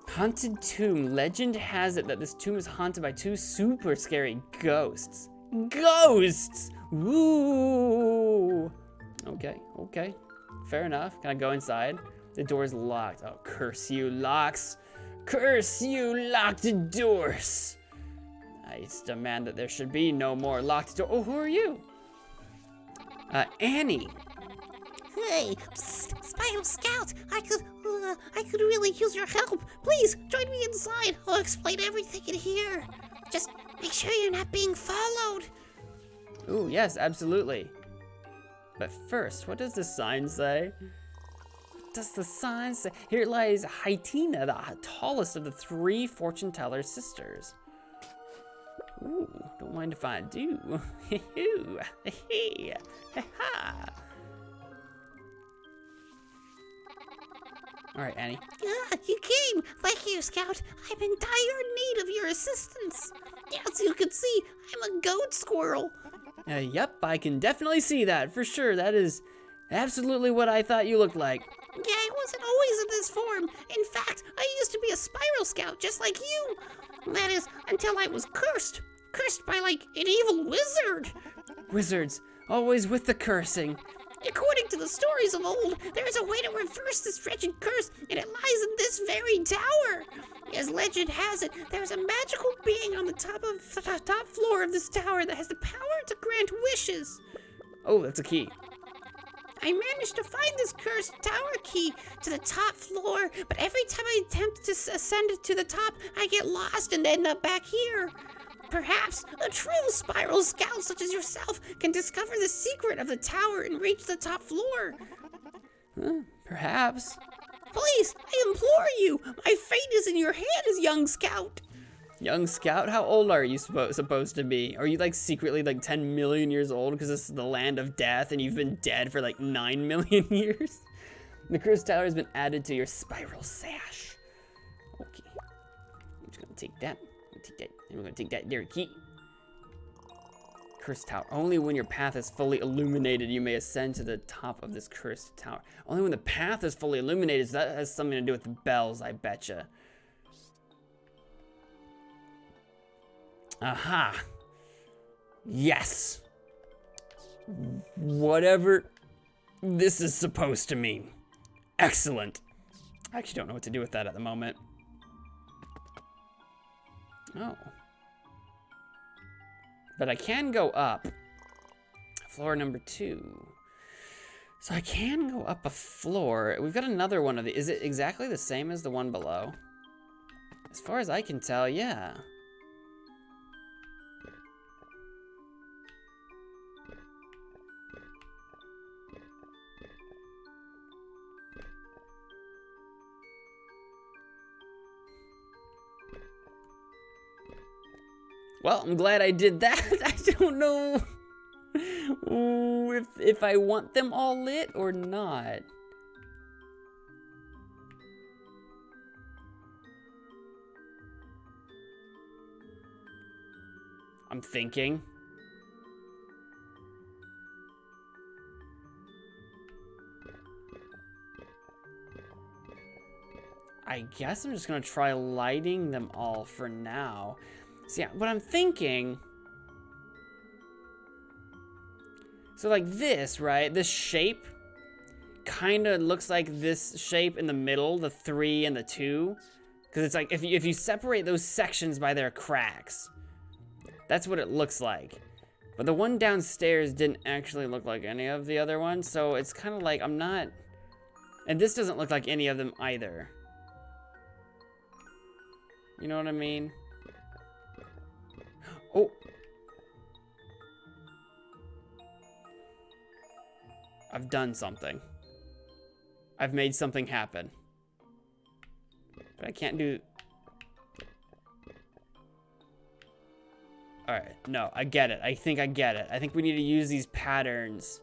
Haunted tomb. Legend has it that this tomb is haunted by 2 super scary ghosts. Ghosts! Ooh! Okay. Fair enough. Can I go inside? The door's locked. Oh, curse you, locks. Curse you, locked doors. I demand that there should be no more locked doors. Oh, who are you? Annie. Hey, Spiral Scout, I could I could really use your help. Please, join me inside. I'll explain everything in here. Just make sure you're not being followed. Ooh, yes, absolutely. But first, what does the sign say? What does the sign say? Here lies Hytina, the tallest of the 3 fortune teller sisters. Ooh, don't mind if I do. All right, Annie. You came. Thank you, Scout. I'm in dire need of your assistance. As you can see, I'm a goat squirrel. Yep, I can definitely see that, for sure. That is absolutely what I thought you looked like. Yeah, I wasn't always in this form. In fact, I used to be a spiral scout just like you. That is, until I was cursed. Cursed by, like, an evil wizard. Wizards, always with the cursing. According to the stories of old, there is a way to reverse this wretched curse, and it lies in this very tower. As legend has it, there is a magical being on the top floor of this tower that has the power to grant wishes. Oh, that's a key. I managed to find this cursed tower key to the top floor, but every time I attempt to ascend to the top, I get lost and end up back here. Perhaps a true spiral scout such as yourself can discover the secret of the tower and reach the top floor. Perhaps. Please, I implore you, my fate is in your hands, young scout. Young scout, how old are you supposed to be? Are you like secretly like 10 million years old because this is the land of death and you've been dead for like 9 million years? The cursed tower has been added to your spiral sash. Okay, I'm just gonna take that. And we're gonna take that there key. Cursed tower. Only when your path is fully illuminated, you may ascend to the top of this cursed tower. Only when the path is fully illuminated, so that has something to do with the bells, I betcha. Aha. Yes. Whatever this is supposed to mean. Excellent. I actually don't know what to do with that at the moment. Oh. But I can go up. Floor number 2. So I can go up a floor. We've got another one of these. Is it exactly the same as the one below? As far as I can tell, yeah. Well, I'm glad I did that. I don't know if I want them all lit or not. I'm thinking. I guess I'm just gonna try lighting them all for now. So yeah, what I'm thinking, so like this, right? This shape kind of looks like this shape in the middle, the 3 and the 2. Because it's like, if you separate those sections by their cracks, that's what it looks like. But the one downstairs didn't actually look like any of the other ones, so it's kind of like, I'm not, and this doesn't look like any of them either. You know what I mean? Oh. I've done something. I've made something happen. But I can't do... Alright, no, I get it. I think I get it. I think we need to use these patterns.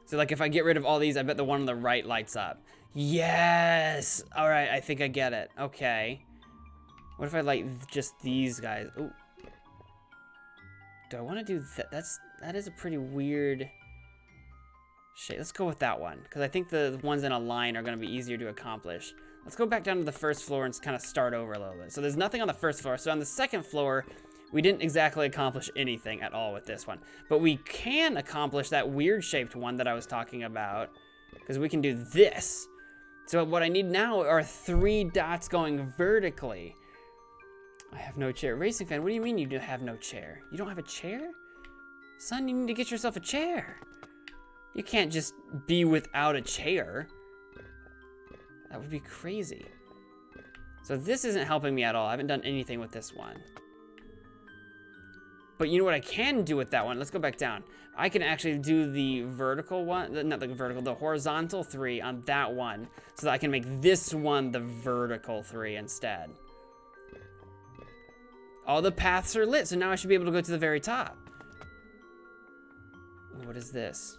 So like if I get rid of all these, I bet the one on the right lights up. Yes! Alright, I think I get it. Okay. What if I light just these guys? Ooh. Do I want to do that? That is a pretty weird shape. Let's go with that one, because I think the ones in a line are going to be easier to accomplish. Let's go back down to the first floor and kind of start over a little bit. So there's nothing on the first floor. So on the second floor, we didn't exactly accomplish anything at all with this one. But we can accomplish that weird shaped one that I was talking about, because we can do this. So what I need now are 3 dots going vertically. I have no chair. Racing fan, what do you mean you have no chair? You don't have a chair? Son, you need to get yourself a chair. You can't just be without a chair. That would be crazy. So this isn't helping me at all. I haven't done anything with this one. But you know what I can do with that one? Let's go back down. I can actually do the vertical one, not the vertical, the horizontal 3 on that one, so that I can make this one the vertical 3 instead. All the paths are lit, so now I should be able to go to the very top. What is this?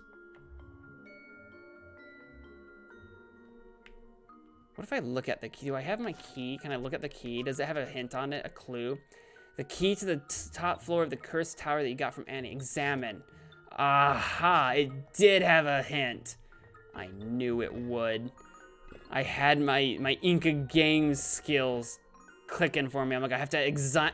What if I look at the key? Do I have my key? Can I look at the key? Does it have a hint on it, a clue? The key to the top floor of the cursed tower that you got from Annie. Examine. Aha, it did have a hint. I knew it would. I had my Inca Games skills clicking for me. I'm like, I have to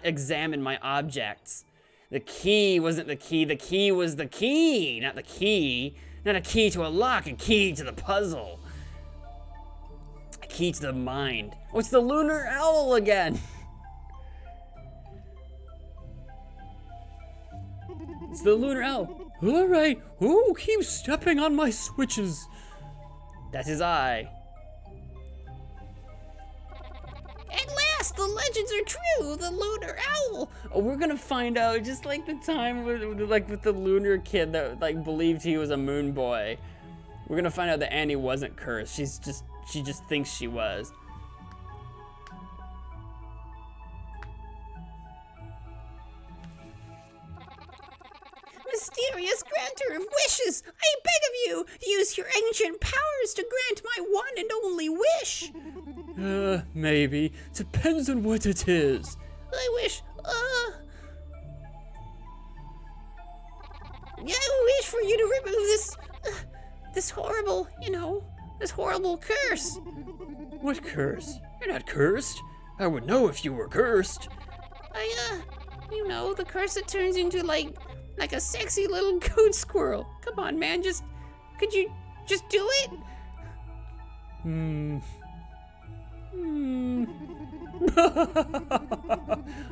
examine my objects. The key wasn't the key was the key, not the key. Not a key to a lock, a key to the puzzle. A key to the mind. Oh, it's the lunar owl again. It's the lunar owl. All right. Oh, keep stepping on my switches. That's his eye. At last, the legends are true. The lunar owl. Oh, we're gonna find out just like the time with the lunar kid that like believed he was a moon boy. We're gonna find out that Annie wasn't cursed. She just thinks she was. Mysterious granter of wishes, I beg of you, use your ancient powers to grant my one and only wish. Maybe. Depends on what it is. I wish, yeah, I wish for you to remove this horrible, this horrible curse. What curse? You're not cursed. I would know if you were cursed. The curse that turns you into like a sexy little goat squirrel. Come on, man, could you just do it?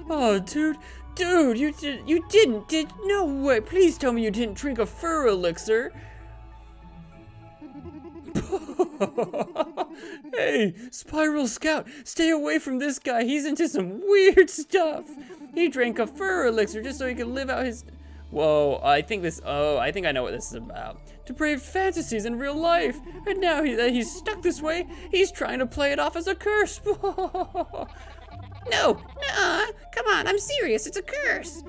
Oh, dude, you didn't, no way. Please tell me you didn't drink a fur elixir. Hey, Spiral Scout, stay away from this guy. He's into some weird stuff. He drank a fur elixir just so he could live out his... Whoa, I think I know what this is about. Depraved fantasies in real life. And now that he's stuck this way, he's trying to play it off as a curse. No, come on, I'm serious, it's a curse.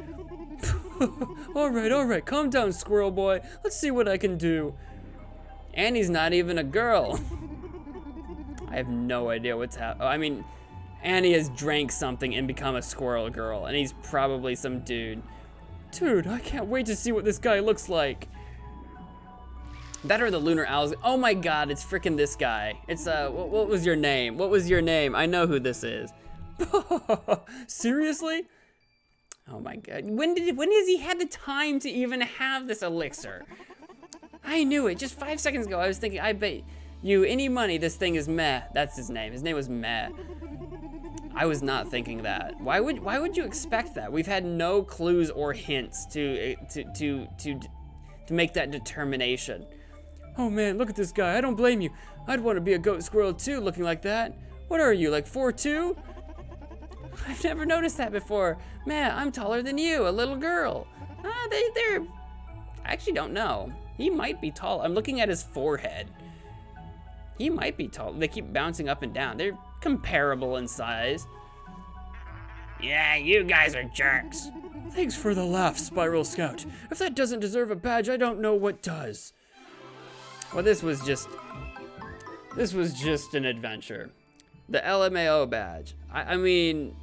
All right, calm down, squirrel boy. Let's see what I can do. Annie's not even a girl. I have no idea what's happening. I mean, Annie has drank something and become a squirrel girl, and he's probably some dude. Dude, I can't wait to see what this guy looks like. That or the lunar owls. Oh my god, it's freaking this guy. It's, what was your name? What was your name? I know who this is. Seriously? Oh my god. When has he had the time to even have this elixir? I knew it. Just 5 seconds ago, I was thinking, I bet you any money this thing is Meh. That's his name. His name was Meh. I was not thinking that. Why would you expect that? We've had no clues or hints to make that determination. Oh man, look at this guy. I don't blame you. I'd want to be a goat squirrel too, looking like that. What are you, like 4'2"? I've never noticed that before. Man, I'm taller than you, a little girl. They're... I actually don't know. He might be tall. I'm looking at his forehead. He might be tall. They keep bouncing up and down. They're comparable in size. Yeah, you guys are jerks. Thanks for the laugh, Spiral Scout. If that doesn't deserve a badge, I don't know what does. Well, this was just an adventure. The LMAO badge. I mean,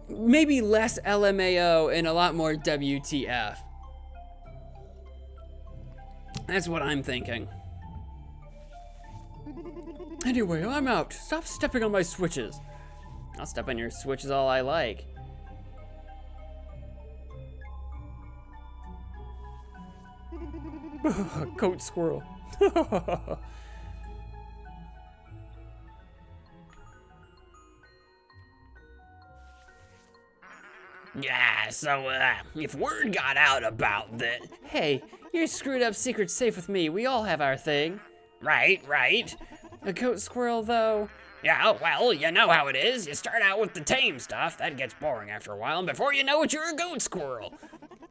maybe less LMAO and a lot more WTF. That's what I'm thinking. Anyway, I'm out. Stop stepping on my switches. I'll step on your switches all I like. Goat squirrel. Yeah, so, if word got out about that... Hey, your screwed up secret's safe with me. We all have our thing. Right, right. A goat squirrel, though. Yeah, well, you know how it is. You start out with the tame stuff. That gets boring after a while, and before you know it, you're a goat squirrel.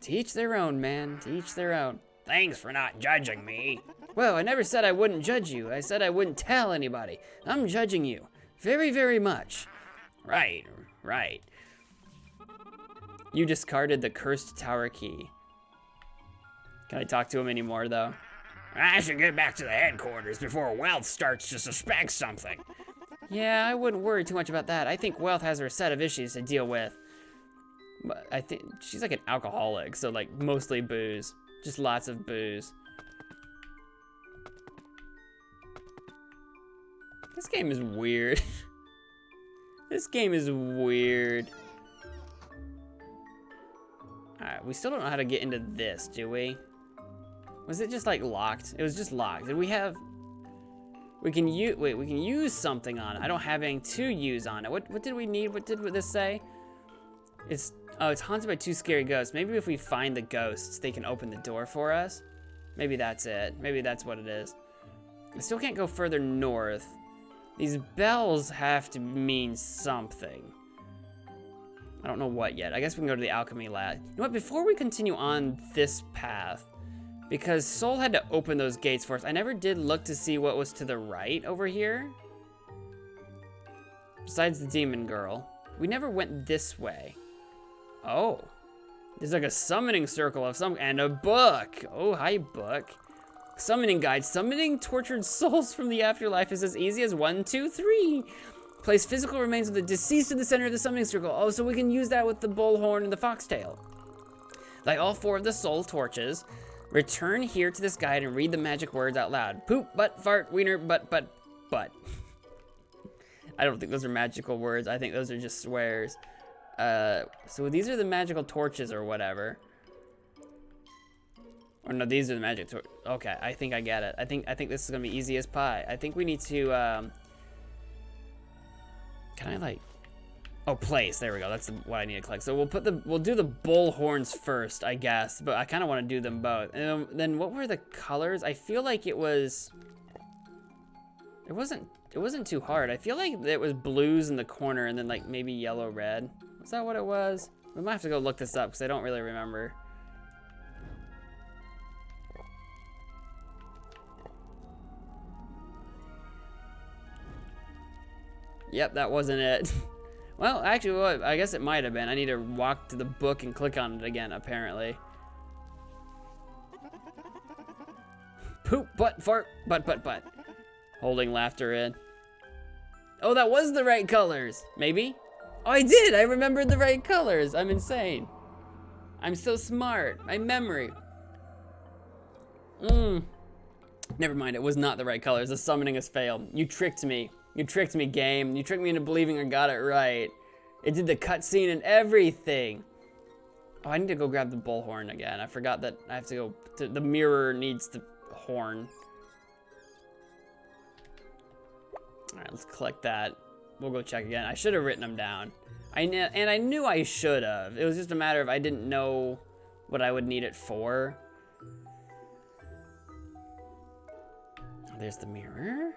To each their own, man. To each their own. Thanks for not judging me. Well, I never said I wouldn't judge you. I said I wouldn't tell anybody. I'm judging you. Very, very much. Right, right. You discarded the cursed tower key. Can I talk to him anymore, though? I should get back to the headquarters before Wealth starts to suspect something. Yeah, I wouldn't worry too much about that. I think Wealth has her set of issues to deal with. But I think she's like an alcoholic, so like mostly booze. Just lots of booze. This game is weird. This game is weird. Alright, we still don't know how to get into this, do we? Was it just like locked? It was just locked. Did we have... We can use... Wait, we can use something on it. I don't have anything to use on it. What did we need? What did this say? It's... Oh, it's haunted by 2 scary ghosts. Maybe if we find the ghosts, they can open the door for us. Maybe that's it. Maybe that's what it is. I still can't go further north. These bells have to mean something. I don't know what yet. I guess we can go to the alchemy lab. You know what? Before we continue on this path, because Soul had to open those gates for us, I never did look to see what was to the right over here. Besides the demon girl. We never went this way. Oh. There's like a summoning circle of some, and a book. Oh, hi, book. Summoning guide. Summoning tortured souls from the afterlife is as easy as 1, 2, 3. Place physical remains of the deceased in the center of the summoning circle. Oh, so we can use that with the bullhorn and the foxtail. Like all 4 of the soul torches, return here to this guide and read the magic words out loud. Poop, butt, fart, wiener, butt. I don't think those are magical words. I think those are just swears. So these are the magical torches or whatever. Or no, these are the magic torches. Okay, I think I get it. I think this is gonna be easy as pie. I think we need to, can I like, oh, place, there we go. That's what I need to collect. So we'll do the bull horns first, I guess, but I kind of want to do them both. And then what were the colors? I feel like it wasn't too hard. I feel like it was blues in the corner and then like maybe yellow, red. Is that what it was? We might have to go look this up because I don't really remember. Yep, that wasn't it. Well, actually, well, I guess it might have been. I need to walk to the book and click on it again, apparently. Poop, butt, fart, butt. Holding laughter in. Oh, that was the right colors. Maybe? Oh, I did. I remembered the right colors. I'm insane. I'm so smart. My memory. Never mind. It was not the right colors. The summoning has failed. You tricked me. You tricked me, game. You tricked me into believing I got it right. It did the cutscene and everything. Oh, I need to go grab the bullhorn again. I forgot that I have to go to the mirror needs the horn. All right, let's collect that. We'll go check again. I should have written them down. I knew I should have. It was just a matter of I didn't know what I would need it for. There's the mirror.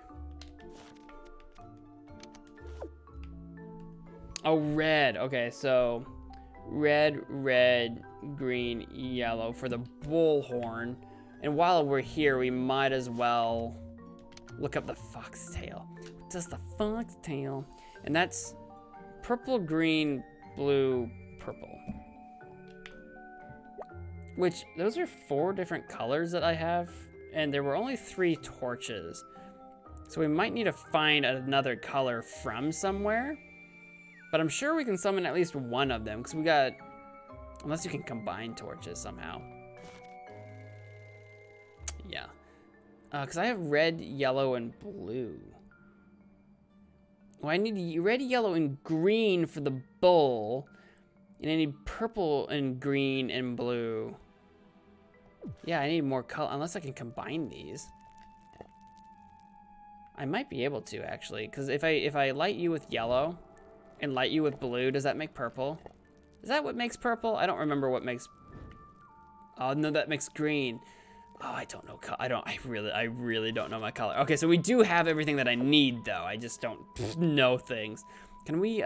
Oh, red. Okay, so red, green, yellow for the bullhorn. And while we're here, we might as well look up the foxtail. What does the foxtail? And that's purple, green, blue, purple. Which, those are 4 different colors that I have. And there were only 3 torches. So we might need to find another color from somewhere. But I'm sure we can summon at least one of them, because we got... Unless you can combine torches somehow. Yeah. Because I have red, yellow, and blue. Well, I need red, yellow, and green for the bull. And I need purple and green and blue. Yeah, I need more color, unless I can combine these. I might be able to, actually, because if I light you with yellow... and light you with blue, does that make purple? Is that what makes purple? I don't remember what makes... Oh, no, that makes green. Oh, I don't know. I really don't know my color. Okay, so we do have everything that I need, though. I just don't know things. Can we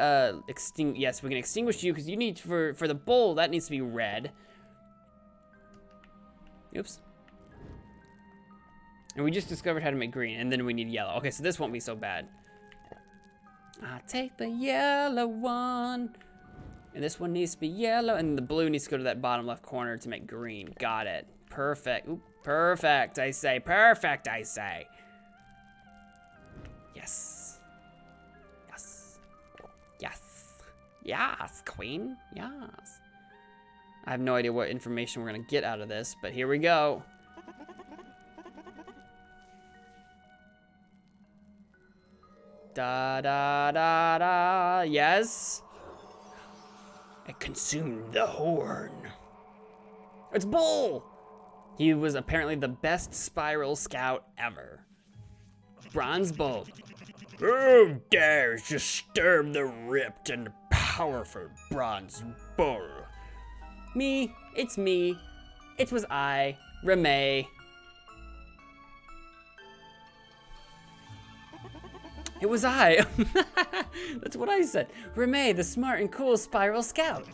extinguish? Yes, we can extinguish you because you need for the bowl that needs to be red. Oops. And we just discovered how to make green, and then we need yellow. Okay, so this won't be so bad. I'll take the yellow one. And this one needs to be yellow, and the blue needs to go to that bottom left corner to make green. Got it. Perfect. Ooh, perfect, I say. Perfect, I say. Yes. Yes. Yes. Yes, queen. Yes. I have no idea what information we're gonna get out of this, but here we go. Da da da da. Yes. I consumed the horn. It's Bull! He was apparently the best spiral scout ever. Bronze Bull. Who dares disturb the ripped and powerful Bronze Bull? Me. It's me. It was I, Remay. It was I. That's what I said. Remay, the smart and cool spiral scout.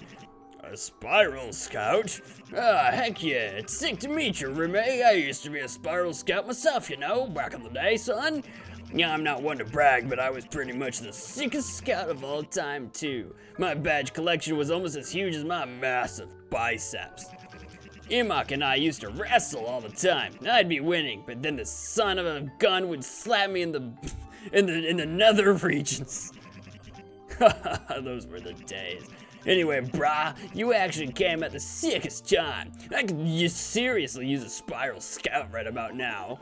A spiral scout? Ah, heck yeah, it's sick to meet you, Remay. I used to be a spiral scout myself, you know, back in the day, son. Yeah, I'm not one to brag, but I was pretty much the sickest scout of all time, too. My badge collection was almost as huge as my massive biceps. Imok and I used to wrestle all the time. I'd be winning, but then the son of a gun would slap me in the nether regions. Those were the days. Anyway, brah, you actually came at the sickest time. I could seriously use a spiral scout right about now.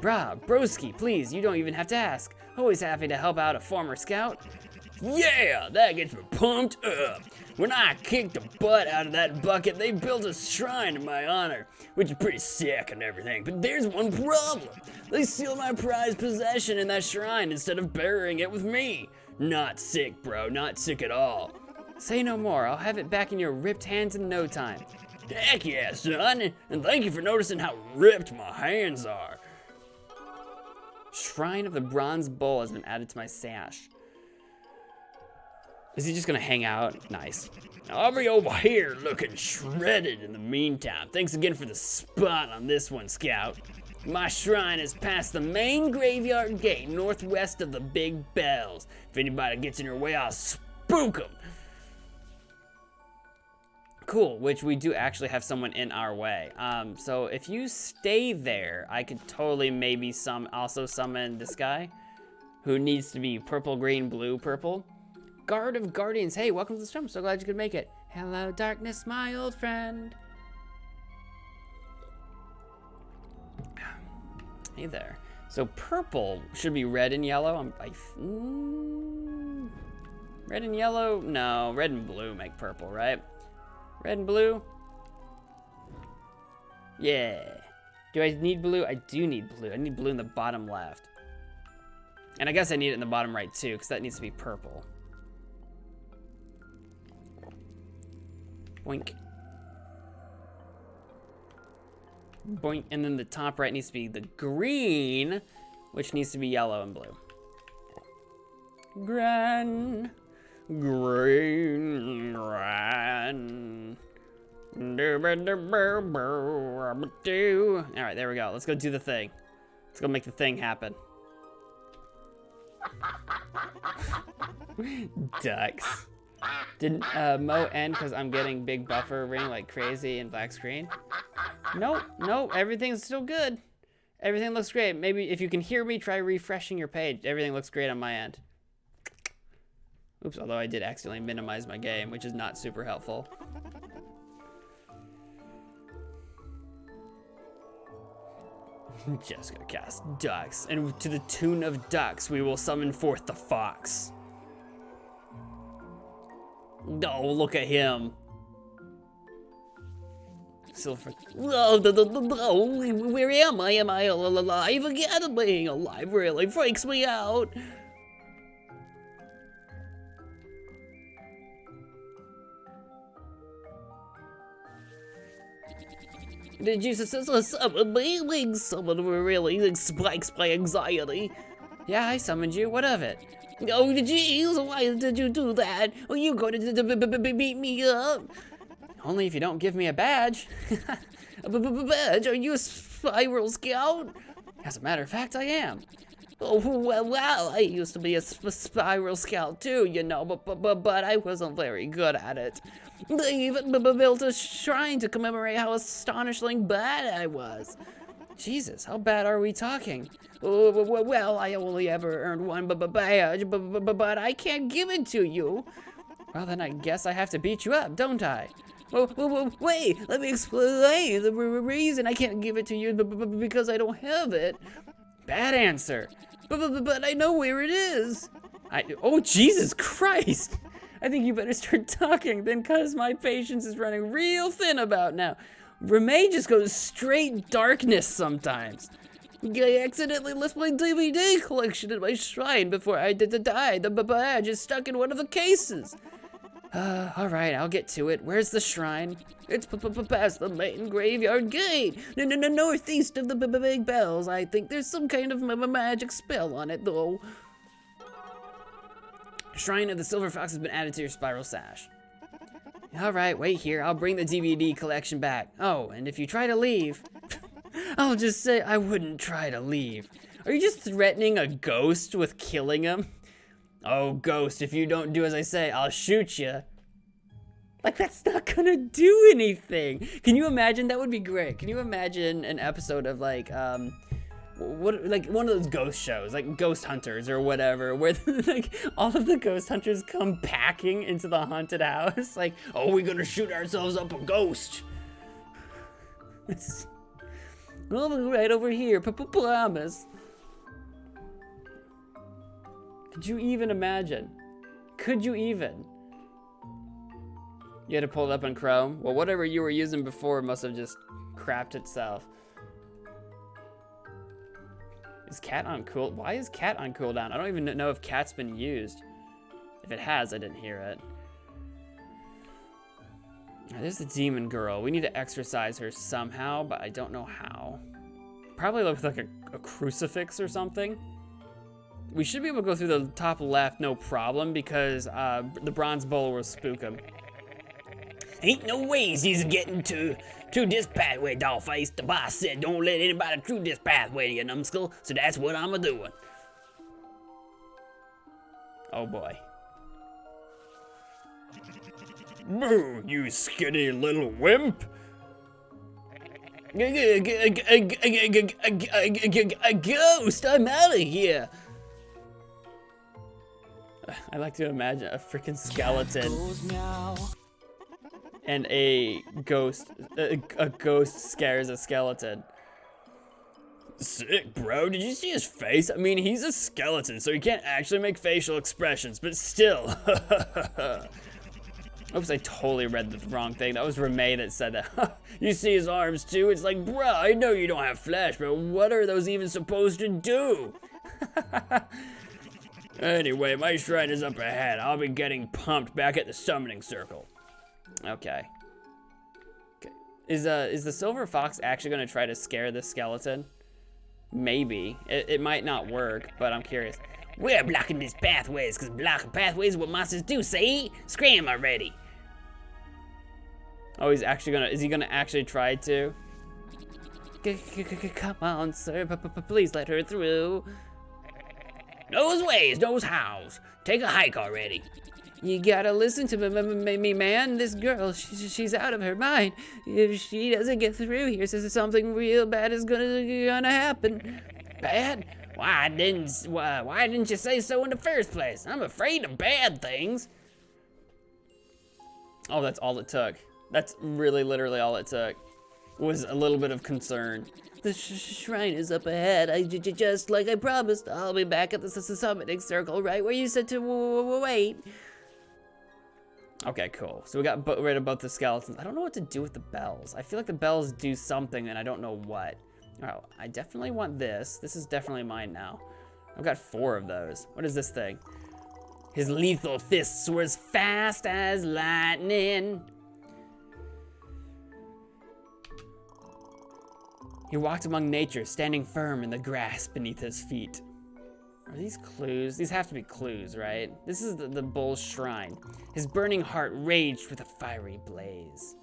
Brah, broski, please, you don't even have to ask. Always happy to help out a former scout. Yeah, that gets me pumped up. When I kicked the butt out of that bucket, they built a shrine in my honor, which is pretty sick and everything, but there's one problem. They sealed my prized possession in that shrine instead of burying it with me. Not sick, bro, not sick at all. Say no more, I'll have it back in your ripped hands in no time. Heck yeah, son, and thank you for noticing how ripped my hands are. Shrine of the Bronze Bull has been added to my sash. Is he just gonna hang out? Nice. I'll be over here looking shredded in the meantime. Thanks again for the spot on this one, Scout. My shrine is past the main graveyard gate northwest of the Big Bells. If anybody gets in your way, I'll spook them. Cool, which we do actually have someone in our way. So if you stay there, I could totally maybe also summon this guy who needs to be purple, green, blue, purple. Guard of Guardians, hey, welcome to the stream. So glad you could make it. Hello, darkness, my old friend. Hey there. So purple should be red and yellow. Red and yellow? No, red and blue make purple, right? Red and blue? Yeah. Do I need blue? I do need blue. I need blue in the bottom left. And I guess I need it in the bottom right too, because that needs to be purple. Boink. Boink. And then the top right needs to be the green, which needs to be yellow and blue. Gran. Green. Gran. Alright, there we go. Let's go do the thing. Let's go make the thing happen. Ducks. Did Mo end because I'm getting big buffer ring like crazy and black screen? Nope, nope, everything's still good. Everything looks great. Maybe if you can hear me, try refreshing your page. Everything looks great on my end. Oops, although I did accidentally minimize my game, which is not super helpful. Just gonna cast ducks, and to the tune of ducks, we will summon forth the fox. Oh, look at him. Silver. Oh, where am I? Am I alive again? Being alive really freaks me out. Did you summon me? Someone really spikes my anxiety. Yeah, I summoned you. What of it? Oh, jeez, why did you do that? Are you going to beat me up? Only if you don't give me a badge. Badge, are you a spiral scout? As a matter of fact, I am. Oh, well, I used to be a spiral scout too, you know, but I wasn't very good at it. They even built a shrine to commemorate how astonishingly bad I was. Jesus, how bad are we talking? Oh, well, I only ever earned one badge, but I can't give it to you. Well, then I guess I have to beat you up, don't I? Wait, let me explain the reason I can't give it to you because I don't have it. Bad answer. But I know where it is. Oh, Jesus Christ. I think you better start talking then, cause my patience is running real thin about now. Remay just goes straight darkness sometimes. I accidentally left my DVD collection in my shrine before I died. The badge is stuck in one of the cases. All right, I'll get to it. Where's the shrine? It's past the main graveyard gate. Northeast of the big bells. I think there's some kind of magic spell on it, though. Shrine of the Silver Fox has been added to your spiral sash. All right, wait here. I'll bring the DVD collection back. Oh, and if you try to leave, I'll just say I wouldn't try to leave. Are you just threatening a ghost with killing him? Oh, ghost, if you don't do as I say, I'll shoot you. Like, that's not gonna do anything. Can you imagine? That would be great. Can you imagine an episode of like one of those ghost shows, like Ghost Hunters or whatever, where like all of the ghost hunters come packing into the haunted house? Like, Oh, we're gonna shoot ourselves up a ghost. I'll be right over here, promise. could you even imagine? Could you even? You had to pull it up on Chrome? Well, whatever you were using before must have just crapped itself. Is cat on cool? Why is cat on cooldown? I don't even know if cat's been used. If it has, I didn't hear it. There's the demon girl. We need to exorcise her somehow, but I don't know how. Probably with like a crucifix or something. We should be able to go through the top left, no problem, because the bronze bowl will spook him. Ain't no ways he's getting to this pathway, Dollface. The boss said don't let anybody through this pathway, you numbskull. So that's what I'm a-doing. Oh boy. Boo, you skinny little wimp. A ghost! I'm out of here! I like to imagine a freaking skeleton and a ghost scares a skeleton. Sick, bro. Did you see his face? I mean, he's a skeleton, so he can't actually make facial expressions, but still. Oops, I totally read the wrong thing. That was Remay that said that. You see his arms too? It's like, bruh, I know you don't have flesh, but what are those even supposed to do? Anyway, my shrine is up ahead. I'll be getting pumped back at the summoning circle. Okay. Is the silver fox actually gonna try to scare the skeleton? Maybe. It might not work, but I'm curious. We're blocking these pathways, because blocking pathways is what monsters do, see? Scram already. Oh, he's actually gonna, is he gonna actually try to? Come on, sir, please let her through. Knows ways, knows hows. Take a hike already. You gotta listen to me, man. This girl, she's out of her mind. If she doesn't get through here, something real bad is gonna happen. Bad? Why didn't you say so in the first place? I'm afraid of bad things. Oh, that's all it took. That's really literally all it took. Was a little bit of concern. The shrine is up ahead. Just like I promised, I'll be back at the summoning circle right where you said to wait. Okay, cool. So we got rid of both the skeletons. I don't know what to do with the bells. I feel like the bells do something and I don't know what. Oh, I definitely want this. This is definitely mine now. I've got 4 of those. What is this thing? His lethal fists were as fast as lightning. He walked among nature, standing firm in the grass beneath his feet. Are these clues? These have to be clues, right? This is the bull's shrine. His burning heart raged with a fiery blaze.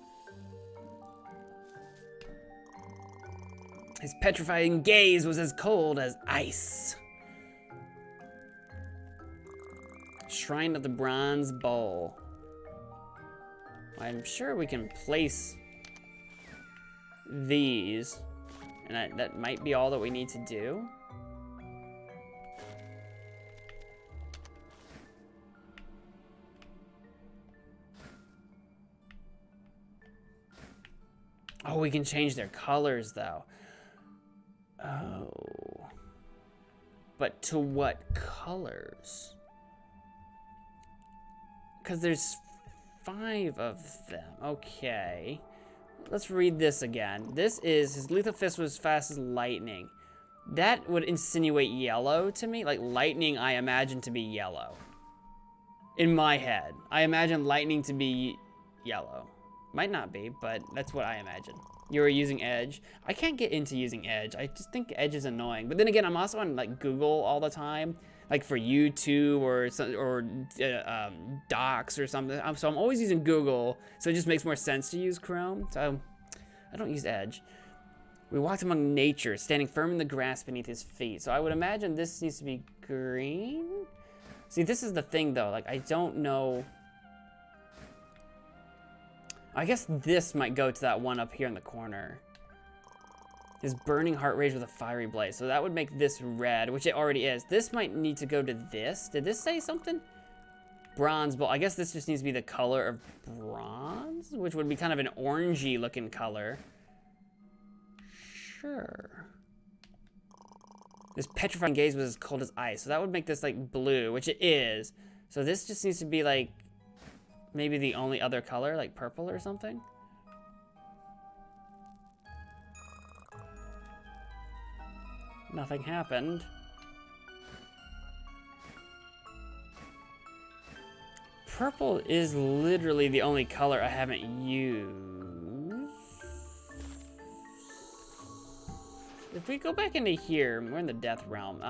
His petrifying gaze was as cold as ice. Shrine of the Bronze Bull. I'm sure we can place these, and that might be all that we need to do. Oh, we can change their colors, though. Oh. But to what colors? Because there's 5 of them. Okay. Let's read this again. This is, his lethal fist was fast as lightning. That would insinuate yellow to me. Like, lightning I imagine to be yellow. In my head. I imagine lightning to be yellow. Might not be, but that's what I imagine. You were using Edge. I can't get into using Edge. I just think Edge is annoying. But then again, I'm also on like Google all the time, like for YouTube or Docs or something. So I'm always using Google. So it just makes more sense to use Chrome. So I don't use Edge. We walked among nature, standing firm in the grass beneath his feet. So I would imagine this needs to be green. See, this is the thing though. Like I don't know. I guess this might go to that one up here in the corner. His burning heart raged with a fiery blaze. So that would make this red, which it already is. This might need to go to this. Did this say something? Bronze bull. I guess this just needs to be the color of bronze, which would be kind of an orangey looking color. Sure. This petrifying gaze was as cold as ice. So that would make this like blue, which it is. So this just needs to be like maybe the only other color, like purple or something. Nothing happened. Purple is literally the only color I haven't used. If we go back into here, we're in the death realm.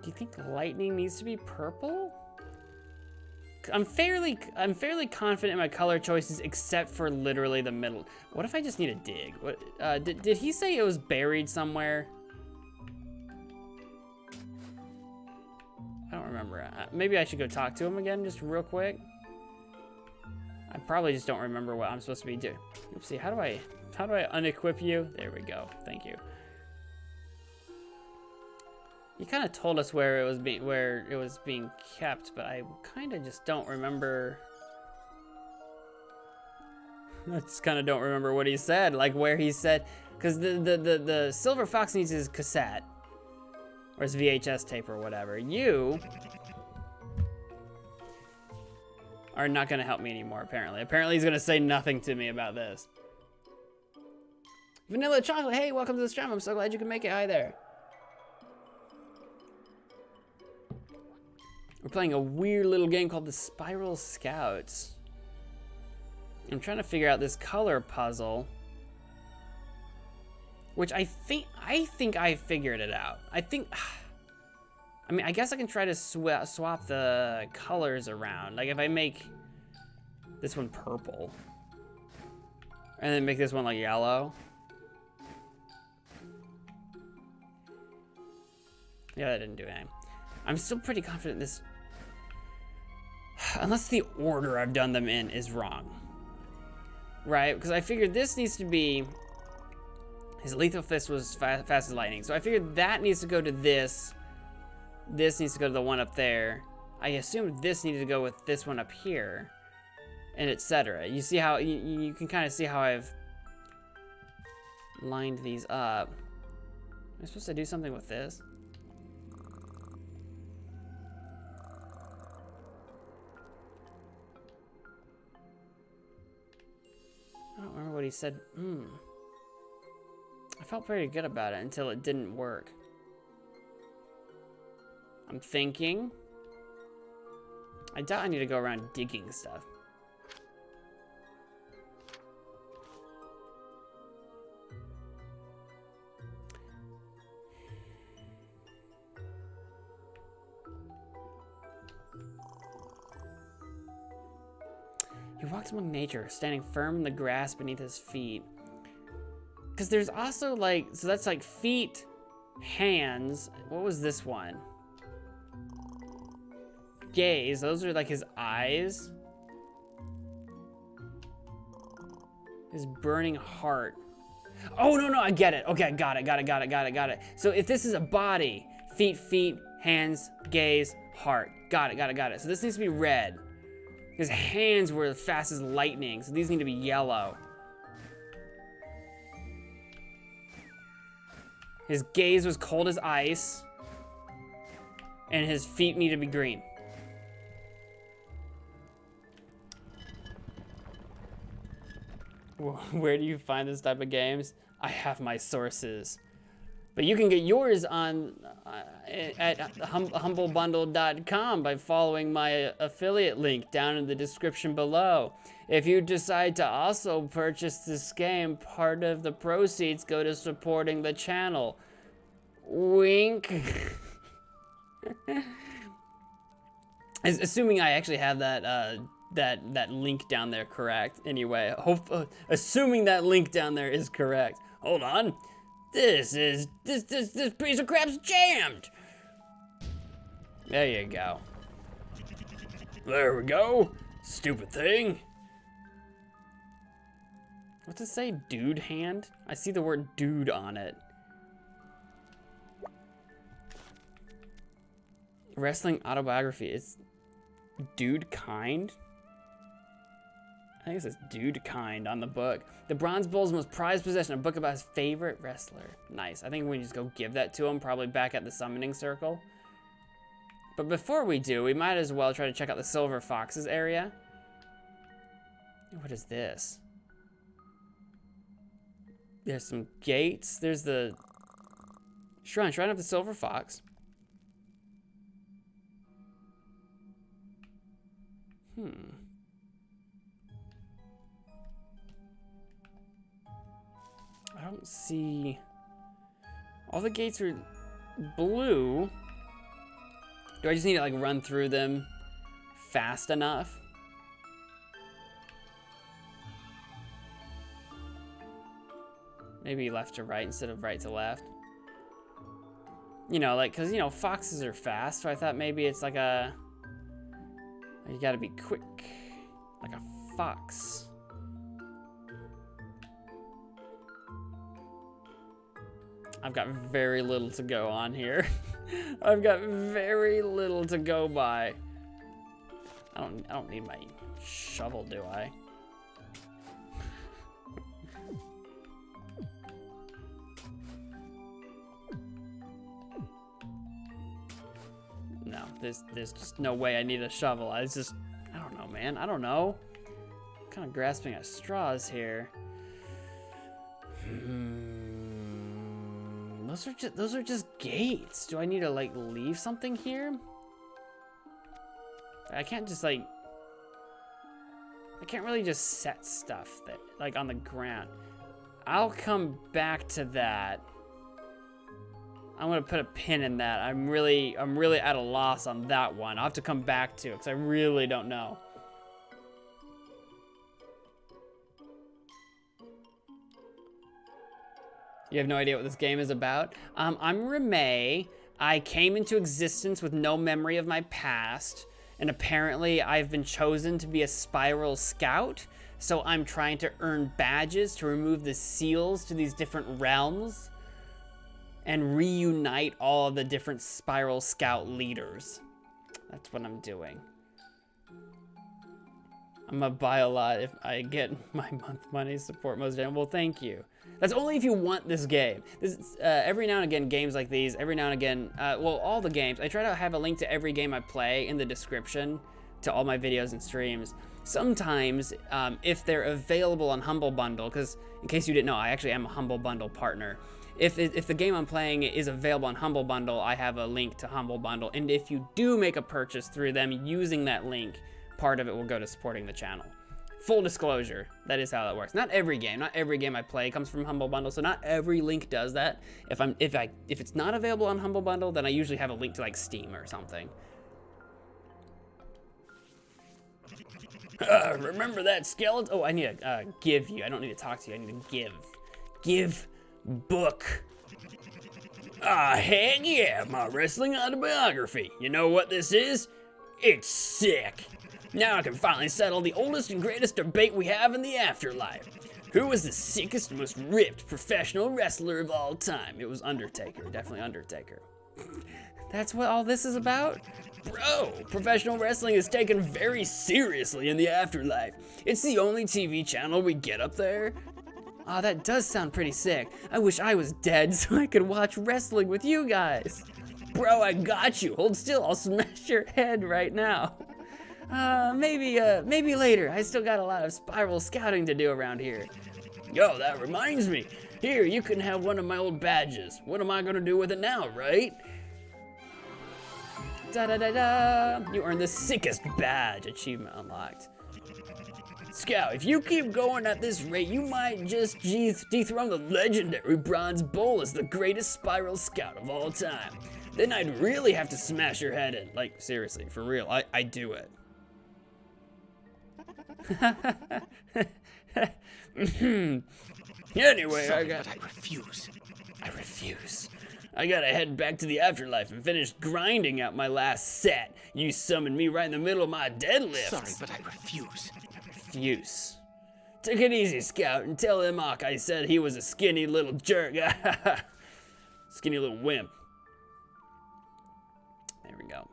Do you think lightning needs to be purple? I'm fairly confident in my color choices, except for literally the middle. What if I just need a dig? What did he say it was buried somewhere? I don't remember. Maybe I should go talk to him again, just real quick. I probably just don't remember what I'm supposed to be doing. Oopsie, how do I unequip you? There we go. Thank you. You kind of told us where it was being kept, but I kind of just don't remember. I just kind of don't remember what he said, like where he said, because the silver fox needs his cassette or his VHS tape or whatever. You are not gonna help me anymore. Apparently he's gonna say nothing to me about this. Vanilla chocolate. Hey, welcome to the stream. I'm so glad you can make it. Hi there. We're playing a weird little game called the Spiral Scouts. I'm trying to figure out this color puzzle, which I think I figured it out. I mean, I guess I can try to swap the colors around. Like if I make this one purple and then make this one like yellow. Yeah, that didn't do anything. I'm still pretty confident this, unless the order I've done them in is wrong, right? Because I figured this needs to be, his lethal fist was fast as lightning. So I figured that needs to go to this. This needs to go to the one up there. I assumed this needed to go with this one up here, and etc. You see how, you can kind of see how I've lined these up. Am I supposed to do something with this? I don't remember what he said. I felt pretty good about it until it didn't work. I'm thinking. I doubt I need to go around digging stuff. He walks among nature, standing firm in the grass beneath his feet. Because there's also like, so that's like feet, hands. What was this one? Gaze, those are like his eyes. His burning heart. Oh, no, I get it. Okay, got it. So if this is a body, feet, hands, gaze, heart. Got it. So this needs to be red. His hands were fast as lightning, so these need to be yellow. His gaze was cold as ice, and his feet need to be green. Where do you find this type of games? I have my sources. But you can get yours on at humblebundle.com by following my affiliate link down in the description below. If you decide to also purchase this game, part of the proceeds go to supporting the channel. Wink. Assuming I actually have that link down there correct. Anyway, assuming that link down there is correct. Hold on. This piece of crap's jammed. There you go. There we go. Stupid thing. What's it say? Dude hand? I see the word dude on it. Wrestling autobiography. It's dude kind? I think it says dude kind on the book. The Bronze Bull's most prized possession, a book about his favorite wrestler. Nice. I think we just go give that to him, probably back at the summoning circle. But before we do, we might as well try to check out the Silver Foxes area. What is this? There's some gates. There's the shrine of the Silver Fox. I don't see... All the gates are blue. Do I just need to like run through them fast enough? Maybe left to right instead of right to left. You know, like, cause you know, foxes are fast, so I thought maybe it's like a... You gotta be quick, like a fox. I've got very little to go on here. I've got very little to go by. I don't need my shovel, do I? No, there's just no way I need a shovel. I don't know, man. I don't know. I'm kind of grasping at straws here. Those are just gates. Do I need to like leave something here? I can't just like... I can't really just set stuff that like on the ground. I'll come back to that. I'm gonna put a pin in that. I'm really at a loss on that one. I'll have to come back to it because I really don't know. You have no idea what this game is about? I'm Remay. I came into existence with no memory of my past, and apparently I've been chosen to be a spiral scout, so I'm trying to earn badges to remove the seals to these different realms and reunite all of the different spiral scout leaders. That's what I'm doing. I'm gonna buy a lot if I get my month money support most days. Well, thank you. That's only if you want this game. This every now and again, games like these, every now and again, well, all the games, I try to have a link to every game I play in the description to all my videos and streams. Sometimes, if they're available on Humble Bundle, because in case you didn't know, I actually am a Humble Bundle partner. if the game I'm playing is available on Humble Bundle, I have a link to Humble Bundle. And if you do make a purchase through them using that link, part of it will go to supporting the channel. Full disclosure, that is how that works. Not every game I play comes from Humble Bundle, so not every link does that. If it's not available on Humble Bundle, then I usually have a link to like Steam or something. Remember that skeleton? Oh, I need to give you. I don't need to talk to you. I need to give. Give book. Ah, heck yeah, my wrestling autobiography. You know what this is? It's sick. Now I can finally settle the oldest and greatest debate we have in the afterlife. Who was the sickest, most ripped professional wrestler of all time? It was Undertaker. Definitely Undertaker. That's what all this is about? Bro, professional wrestling is taken very seriously in the afterlife. It's the only TV channel we get up there. Oh, that does sound pretty sick. I wish I was dead so I could watch wrestling with you guys. Bro, I got you. Hold still, I'll smash your head right now. Maybe later. I still got a lot of spiral scouting to do around here. Yo, that reminds me. Here, you can have one of my old badges. What am I gonna do with it now, right? Da-da-da-da. You earned the sickest badge. Achievement unlocked. Scout, if you keep going at this rate, you might just dethrone the legendary Bronze Bull as the greatest spiral scout of all time. Then I'd really have to smash your head in. Like, seriously, for real, I do it. Anyway, Sorry, but I refuse. I refuse. I gotta head back to the afterlife and finish grinding out my last set. You summoned me right in the middle of my deadlift. Sorry, but I refuse. Refuse. Take it easy, Scout, and tell Imok I said he was a skinny little jerk. Skinny little wimp. There we go.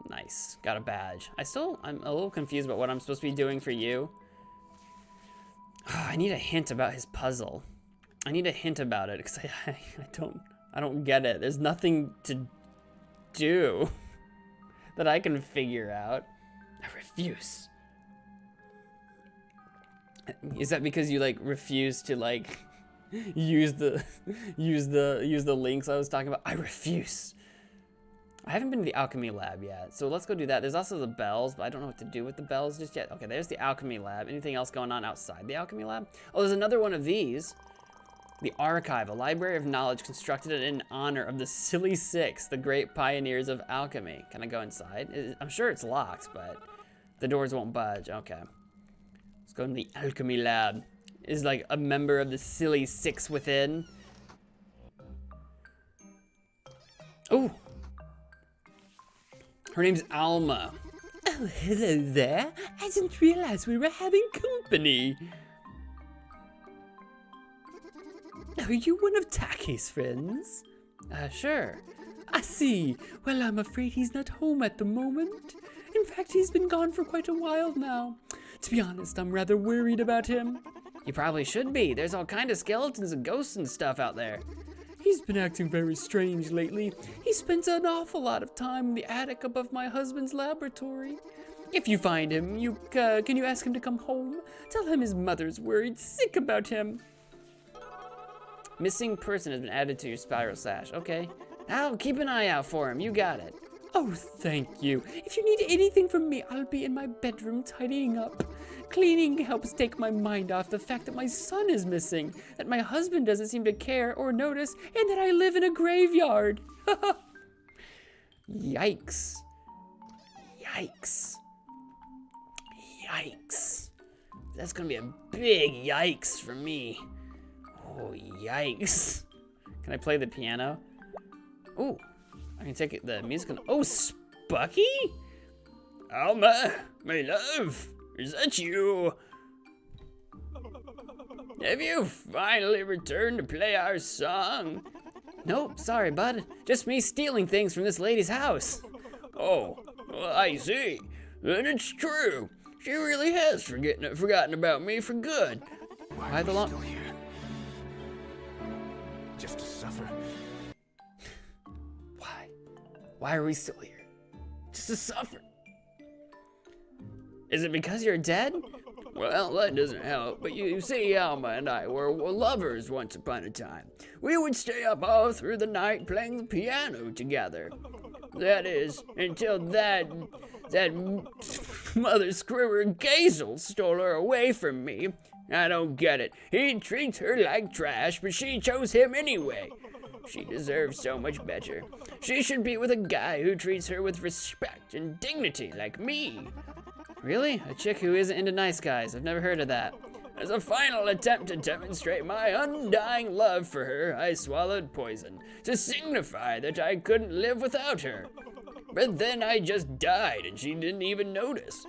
Nice. Got a badge. I'm a little confused about what I'm supposed to be doing for you. I need a hint about his puzzle. I need a hint about it because I don't get it. There's nothing to do that I can figure out. I refuse. Is that because you like refuse to like use the links I was talking about? I refuse. I haven't been to the alchemy lab yet, so let's go do that. There's also the bells, but I don't know what to do with the bells just yet. Okay, there's the alchemy lab. Anything else going on outside the alchemy lab? Oh, there's another one of these. The Archive, a library of knowledge constructed in honor of the Silly Six, the great pioneers of alchemy. Can I go inside? I'm sure it's locked, but the doors won't budge. Okay. Let's go to the alchemy lab. Is like a member of the Silly Six within. Oh. Her name's Alma. Oh, hello there. I didn't realize we were having company. Are you one of Taki's friends? Sure. I see. Well, I'm afraid he's not home at the moment. In fact, he's been gone for quite a while now. To be honest, I'm rather worried about him. You probably should be. There's all kind of skeletons and ghosts and stuff out there. He's been acting very strange lately. He spends an awful lot of time in the attic above my husband's laboratory. If you find him, can you ask him to come home? Tell him his mother's worried sick about him. Missing person has been added to your spiral stash. Okay. I'll keep an eye out for him. You got it. Oh, thank you. If you need anything from me, I'll be in my bedroom tidying up. Cleaning helps take my mind off the fact that my son is missing, that my husband doesn't seem to care or notice, and that I live in a graveyard. Yikes. Yikes. Yikes. That's gonna be a big yikes for me. Oh, yikes. Can I play the piano? Ooh, I can take it, the music. Oh, Spucky? Alma, my love, is that you? Have you finally returned to play our song? Nope, sorry, bud. Just me stealing things from this lady's house. Oh, well, I see. Then it's true. She really has forgotten about me for good. Why the long... Still here? Just to suffer. Why? Why are we still here? Just to suffer. Is it because you're dead? Well, that doesn't help, but you see, Alma and I were lovers once upon a time. We would stay up all through the night playing the piano together. That is, until that mother screwer Gazel stole her away from me. I don't get it. He treats her like trash, but she chose him anyway. She deserves so much better. She should be with a guy who treats her with respect and dignity like me. Really? A chick who isn't into nice guys? I've never heard of that. As a final attempt to demonstrate my undying love for her, I swallowed poison to signify that I couldn't live without her. But then I just died and she didn't even notice.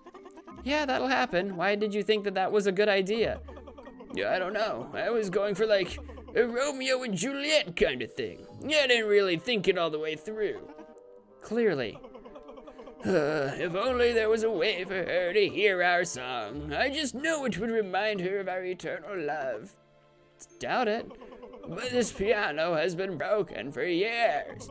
Yeah, that'll happen. Why did you think that that was a good idea? Yeah, I don't know. I was going for like a Romeo and Juliet kind of thing. Yeah, I didn't really think it all the way through. Clearly. If only there was a way for her to hear our song. I just knew it would remind her of our eternal love. Doubt it. But this piano has been broken for years.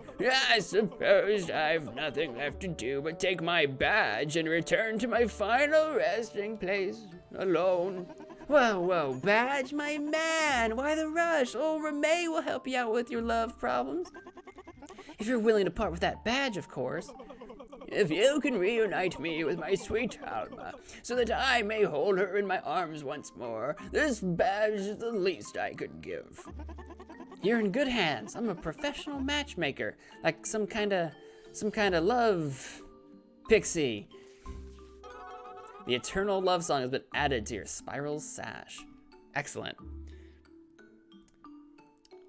I suppose I've nothing left to do but take my badge and return to my final resting place alone. Whoa, Badge, my man! Why the rush? Old Ramey will help you out with your love problems. If you're willing to part with that badge, of course. If you can reunite me with my sweet Alma, so that I may hold her in my arms once more, this badge is the least I could give. You're in good hands. I'm a professional matchmaker, like some kind of love pixie. The eternal love song has been added to your spiral sash. Excellent.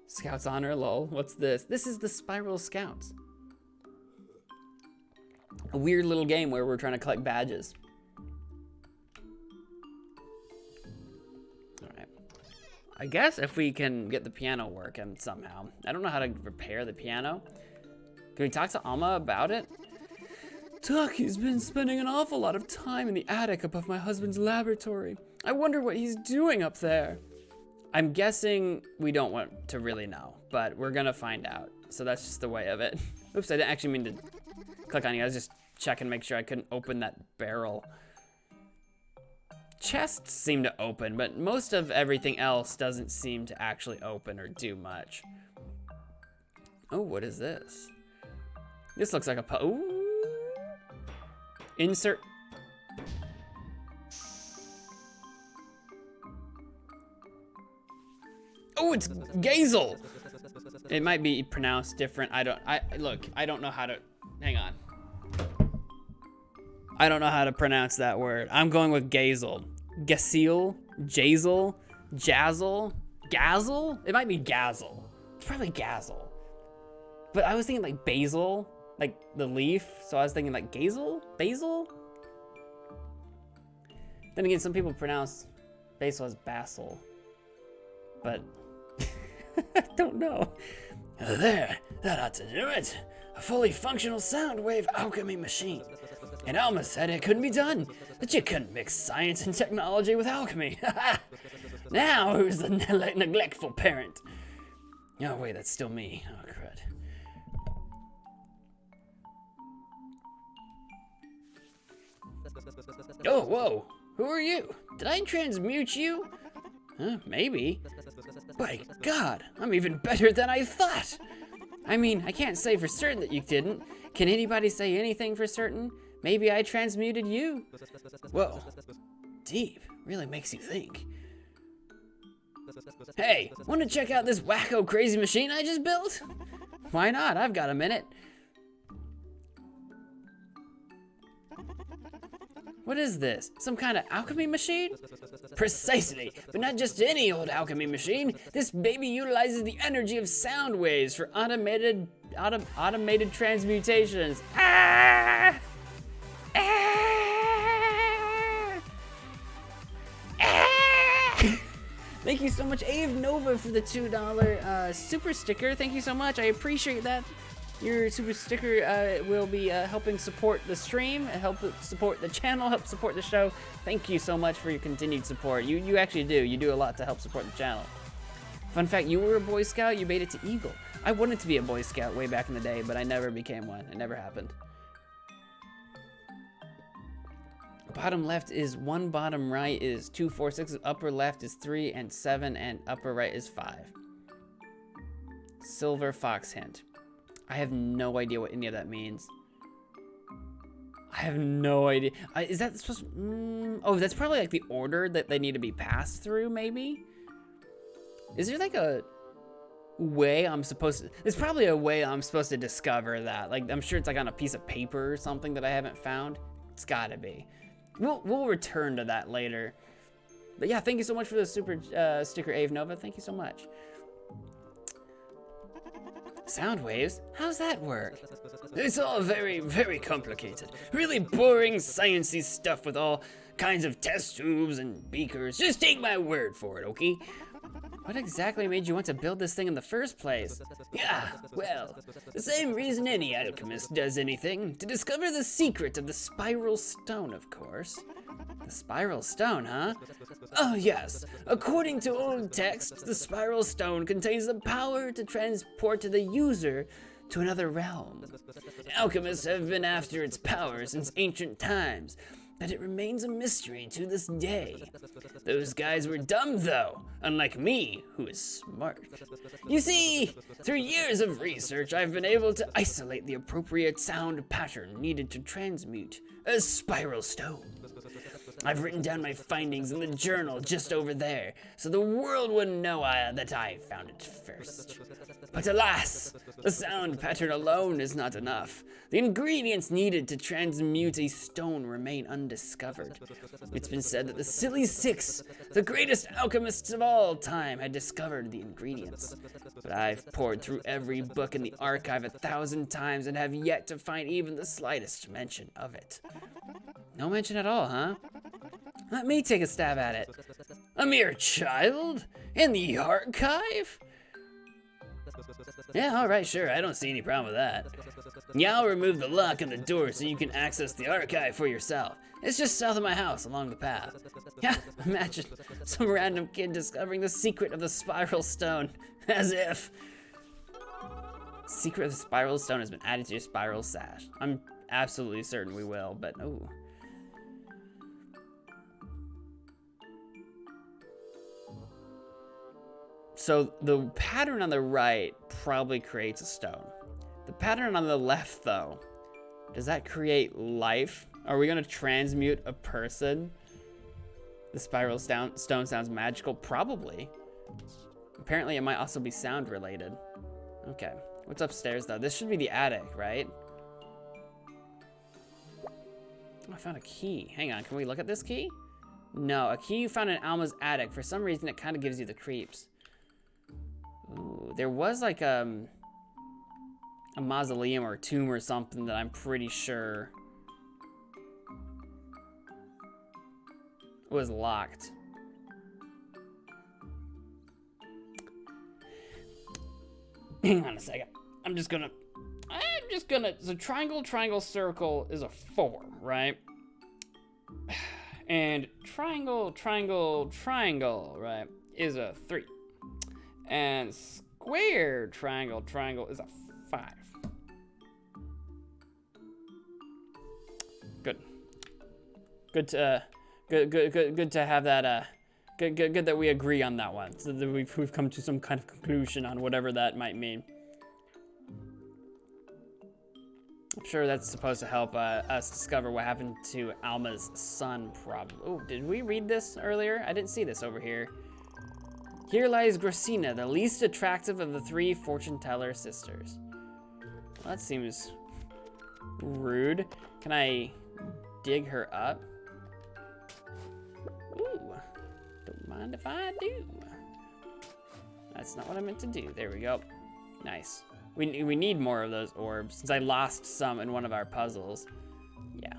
Scouts honor, lol. What's this? This is the Spiral Scouts. A weird little game where we're trying to collect badges. Alright. I guess if we can get the piano working somehow. I don't know how to repair the piano. Can we talk to Alma about it? Tucky's been spending an awful lot of time in the attic above my husband's laboratory. I wonder what he's doing up there. I'm guessing we don't want to really know, but we're gonna find out. So that's just the way of it. Oops, I didn't actually mean to click on you. I was just checking to make sure I couldn't open that barrel. Chests seem to open, but most of everything else doesn't seem to actually open or do much. Oh, what is this? This looks like a ooh. Insert. Oh, it's Gazel. It might be pronounced different. I don't know how to, hang on. I don't know how to pronounce that word. I'm going with Gazel. Gasil, Jazel, Jazzle, Gazel? It might be Gazel. It's probably Gazel. But I was thinking like basil, like the leaf. So I was thinking like Gazel? Basil? Then again, some people pronounce basil as basil. But I don't know. There, that ought to do it. A fully functional sound wave alchemy machine. And Alma said it couldn't be done, that you couldn't mix science and technology with alchemy. Now, who's the neglectful parent? Oh, wait, that's still me. Oh, crud. Oh, whoa. Who are you? Did I transmute you? Maybe. By God, I'm even better than I thought. I mean, I can't say for certain that you didn't. Can anybody say anything for certain? Maybe I transmuted you. Whoa. Deep. Really makes you think. Hey, want to check out this wacko crazy machine I just built? Why not? I've got a minute. What is this? Some kind of alchemy machine? Precisely, but not just any old alchemy machine. This baby utilizes the energy of sound waves for automated transmutations. Ah! Ah! Ah! Thank you so much, Ave Nova, for the $2 super sticker. Thank you so much. I appreciate that. Your super sticker will be helping support the stream, help support the channel, help support the show. Thank you so much for your continued support. You actually do. You do a lot to help support the channel. Fun fact, you were a Boy Scout, you made it to Eagle. I wanted to be a Boy Scout way back in the day, but I never became one. It never happened. Bottom left is 1, bottom right is 2, 4, 6, upper left is 3 and 7, and upper right is 5. Silver fox hint. I have no idea what any of that means. I have no idea. Is that supposed to, oh, that's probably like the order that they need to be passed through, maybe? Is there like a way I'm supposed to, there's probably a way I'm supposed to discover that. Like, I'm sure it's like on a piece of paper or something that I haven't found. It's gotta be. We'll return to that later. But yeah, thank you so much for the super sticker, Ave Nova. Thank you so much. Sound waves? How's that work? It's all very, very complicated. Really boring, sciencey stuff with all kinds of test tubes and beakers. Just take my word for it, okay? What exactly made you want to build this thing in the first place? Yeah, well, the same reason any alchemist does anything. To discover the secret of the spiral stone, of course. The spiral stone, huh? Oh yes, according to old texts, the spiral stone contains the power to transport the user to another realm. Alchemists have been after its power since ancient times, but it remains a mystery to this day. Those guys were dumb though, unlike me, who is smart. You see, through years of research, I've been able to isolate the appropriate sound pattern needed to transmute a spiral stone. I've written down my findings in the journal just over there, so the world wouldn't know that I found it first. But alas, the sound pattern alone is not enough. The ingredients needed to transmute a stone remain undiscovered. It's been said that the Silly Six, the greatest alchemists of all time, had discovered the ingredients. But I've poured through every book in the archive 1,000 times and have yet to find even the slightest mention of it. No mention at all, huh? Let me take a stab at it. A mere child? In the archive? Yeah, alright, sure, I don't see any problem with that. Yeah, I'll remove the lock on the door so you can access the archive for yourself. It's just south of my house, along the path. Yeah, imagine some random kid discovering the secret of the spiral stone. As if. Secret of the spiral stone has been added to your spiral sash. I'm absolutely certain we will, but ooh. So the pattern on the right probably creates a stone. The pattern on the left, though, does that create life? Are we gonna transmute a person? The spiral stone sounds magical, probably. Apparently it might also be sound related. Okay, what's upstairs though? This should be the attic, right? Oh, I found a key. Hang on, can we look at this key? No, a key you found in Alma's attic. For some reason it kind of gives you the creeps. Ooh, there was like a mausoleum or a tomb or something that I'm pretty sure was locked. Hang on a second. I'm just gonna, so triangle, triangle, circle is a 4, right? And triangle, triangle, triangle, right, is a 3. And square, triangle, triangle is a 5. Good. Good to have that, good that we agree on that one. So that we've come to some kind of conclusion on whatever that might mean. I'm sure that's supposed to help us discover what happened to Alma's son, probably. Oh, did we read this earlier? I didn't see this over here. Here lies Gracina, the least attractive of the 3 fortune teller sisters. Well, that seems rude. Can I dig her up? Ooh, don't mind if I do. That's not what I meant to do. There we go. Nice. We need more of those orbs, since I lost some in one of our puzzles. Yeah.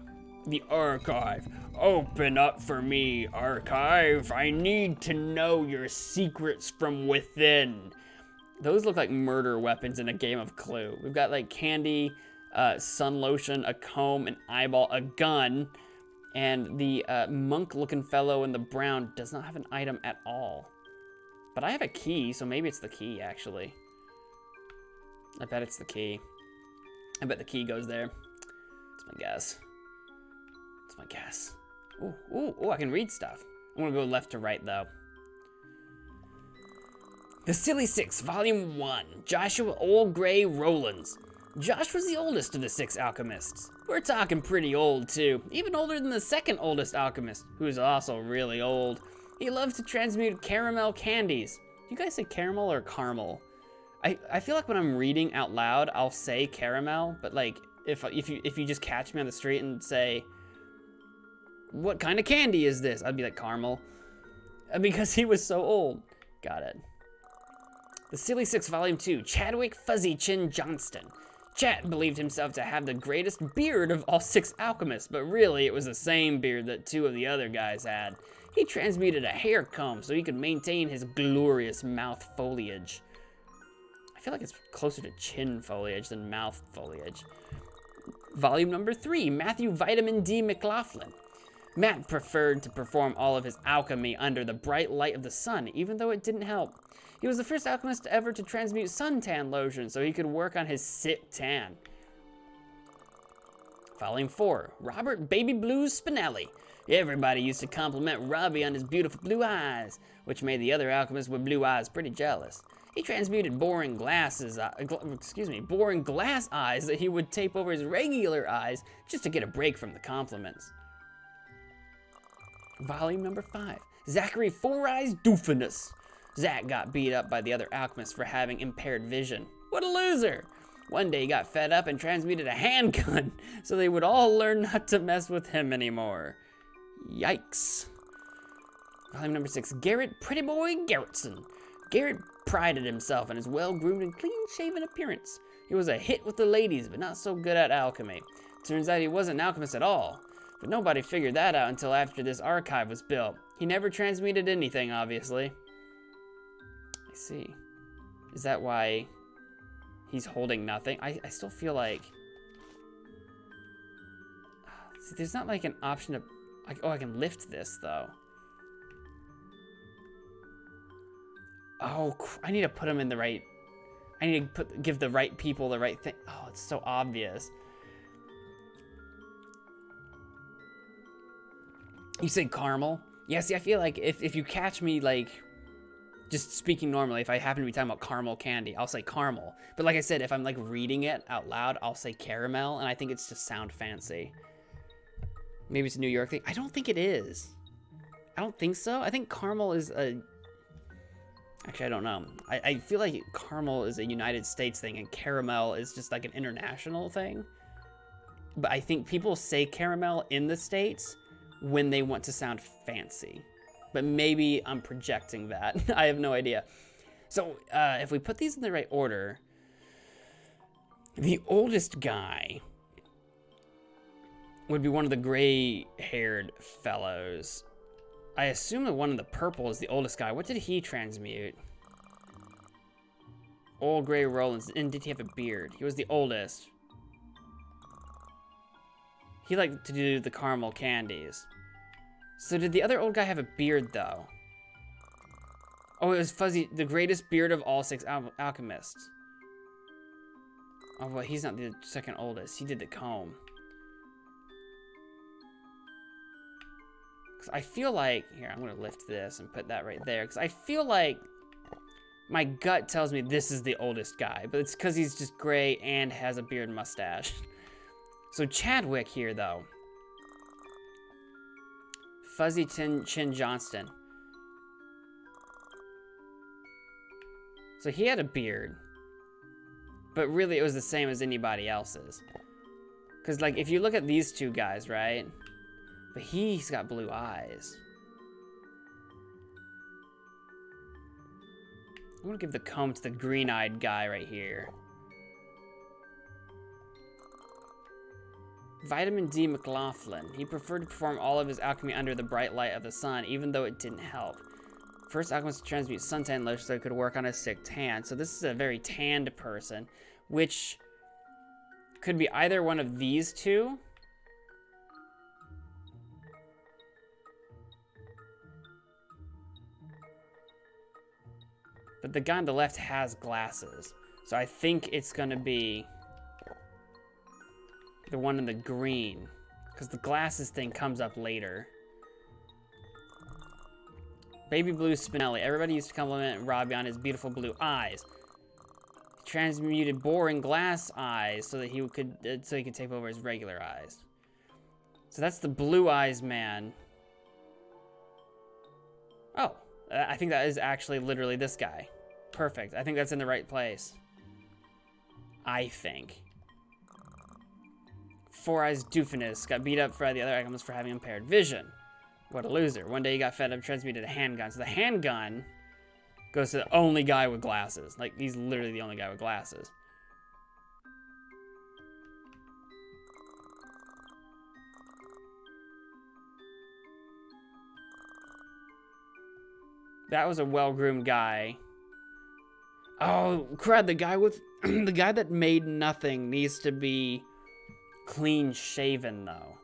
The archive. Open up for me, archive. I need to know your secrets from within. Those look like murder weapons in a game of Clue. We've got like candy, sun lotion, a comb, an eyeball, a gun, and the monk-looking fellow in the brown does not have an item at all. But I have a key, so maybe it's the key, actually. I bet it's the key. I bet the key goes there. That's my guess. That's my guess. Ooh, I can read stuff. I'm gonna go left to right, though. The Silly Six, Volume 1, Joshua Old Gray Rowlands. Josh was the oldest of the 6 alchemists. We're talking pretty old, too. Even older than the second oldest alchemist, who is also really old. He loved to transmute caramel candies. Do you guys say caramel or caramel? I feel like when I'm reading out loud, I'll say caramel, but like, if you just catch me on the street and say, what kind of candy is this? I'd be like, caramel. Because he was so old. Got it. The Silly Six, Volume 2, Chadwick Fuzzy Chin Johnston. Chad believed himself to have the greatest beard of all 6 alchemists, but really it was the same beard that 2 of the other guys had. He transmuted a hair comb so he could maintain his glorious mouth foliage. I feel like it's closer to chin foliage than mouth foliage. Volume number 3, Matthew Vitamin D McLaughlin. Matt preferred to perform all of his alchemy under the bright light of the sun, even though it didn't help. He was the first alchemist ever to transmute suntan lotion so he could work on his sick tan. Volume 4, Robert Baby Blues Spinelli. Everybody used to compliment Robbie on his beautiful blue eyes, which made the other alchemists with blue eyes pretty jealous. He transmuted boring glass eyes that he would tape over his regular eyes just to get a break from the compliments. Volume number 5, Zachary Four Eyes Doofinus. Zach got beat up by the other alchemists for having impaired vision. What a loser! One day he got fed up and transmuted a handgun so they would all learn not to mess with him anymore. Yikes. Volume number 6, Garrett Pretty Boy Garrettson. Garrett prided himself on his well-groomed and clean-shaven appearance. He was a hit with the ladies, but not so good at alchemy. Turns out he wasn't an alchemist at all. But nobody figured that out until after this archive was built. He never transmuted anything, obviously. I see. Is that why he's holding nothing? I still feel like... See, there's not like an option to... Oh, I can lift this, though. Oh, I need to put him in the right... I need to give the right people the right thing. Oh, it's so obvious. You say caramel? Yeah, see, I feel like if you catch me, like, just speaking normally, if I happen to be talking about caramel candy, I'll say caramel. But like I said, if I'm, like, reading it out loud, I'll say caramel, and I think it's just sound fancy. Maybe it's a New York thing. I don't think it is. I don't think so. I think caramel is a... Actually, I don't know. I feel like caramel is a United States thing, and caramel is just, like, an international thing. But I think people say caramel in the States when they want to sound fancy. But maybe I'm projecting that. I have no idea. So if we put these in the right order, the oldest guy would be one of the gray-haired fellows. I assume that one of the purple is the oldest guy. What did he transmute? Old Gray Rollins. And did he have a beard? He was the oldest. He liked to do the caramel candies. So did the other old guy have a beard, though? Oh, it was Fuzzy, the greatest beard of all 6 alchemists. Oh, well, he's not the second oldest. He did the comb. Because I feel like... Here, I'm going to lift this and put that right there. Because I feel like my gut tells me this is the oldest guy. But it's because he's just gray and has a beard and mustache. So Chadwick here, though. Fuzzy Chin Johnston. So he had a beard. But really, it was the same as anybody else's. Because, like, if you look at these 2 guys, right? But he's got blue eyes. I'm going to give the comb to the green-eyed guy right here. Vitamin D McLaughlin. He preferred to perform all of his alchemy under the bright light of the sun, even though it didn't help. First alchemist to transmute suntan lotion so he could work on his sick tan. So this is a very tanned person, which could be either one of these 2. But the guy on the left has glasses. So I think it's going to be the one in the green, because the glasses thing comes up later. Baby blue Spinelli. Everybody used to compliment Robbie on his beautiful blue eyes. He transmuted boring glass eyes so that he could take over his regular eyes. So that's the blue eyes man. Oh, I think that is actually literally this guy. Perfect. I think that's in the right place. I think. Four Eyes Doofinus got beat up by the other items for having impaired vision. What a loser. One day he got fed up and transmuted a handgun. So the handgun goes to the only guy with glasses. Like, he's literally the only guy with glasses. That was a well-groomed guy. Oh, crud, the guy with... the guy that made nothing needs to be clean-shaven, though.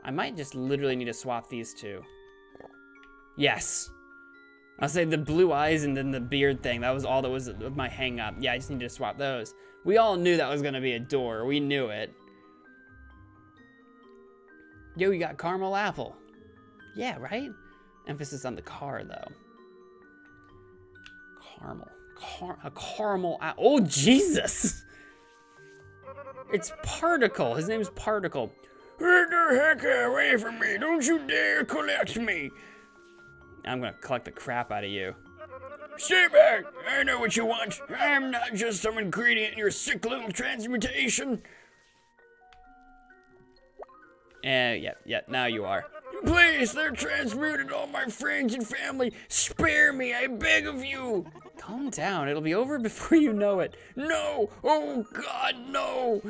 I might just literally need to swap these two. Yes. I'll say the blue eyes and then the beard thing. That was all that was my hang-up. Yeah, I just need to swap those. We all knew that was going to be a door. We knew it. Yo, you got caramel apple. Yeah, right? Emphasis on the car, though. Caramel. A caramel apple. Oh, Jesus! It's Particle. His name's Particle. Get the heck away from me! Don't you dare collect me! I'm gonna collect the crap out of you. Stay back! I know what you want. I'm not just some ingredient in your sick little transmutation. Yeah, now you are. Please, they're transmuted all my friends and family. Spare me, I beg of you. Calm down, it'll be over before you know it. No! Oh God, no!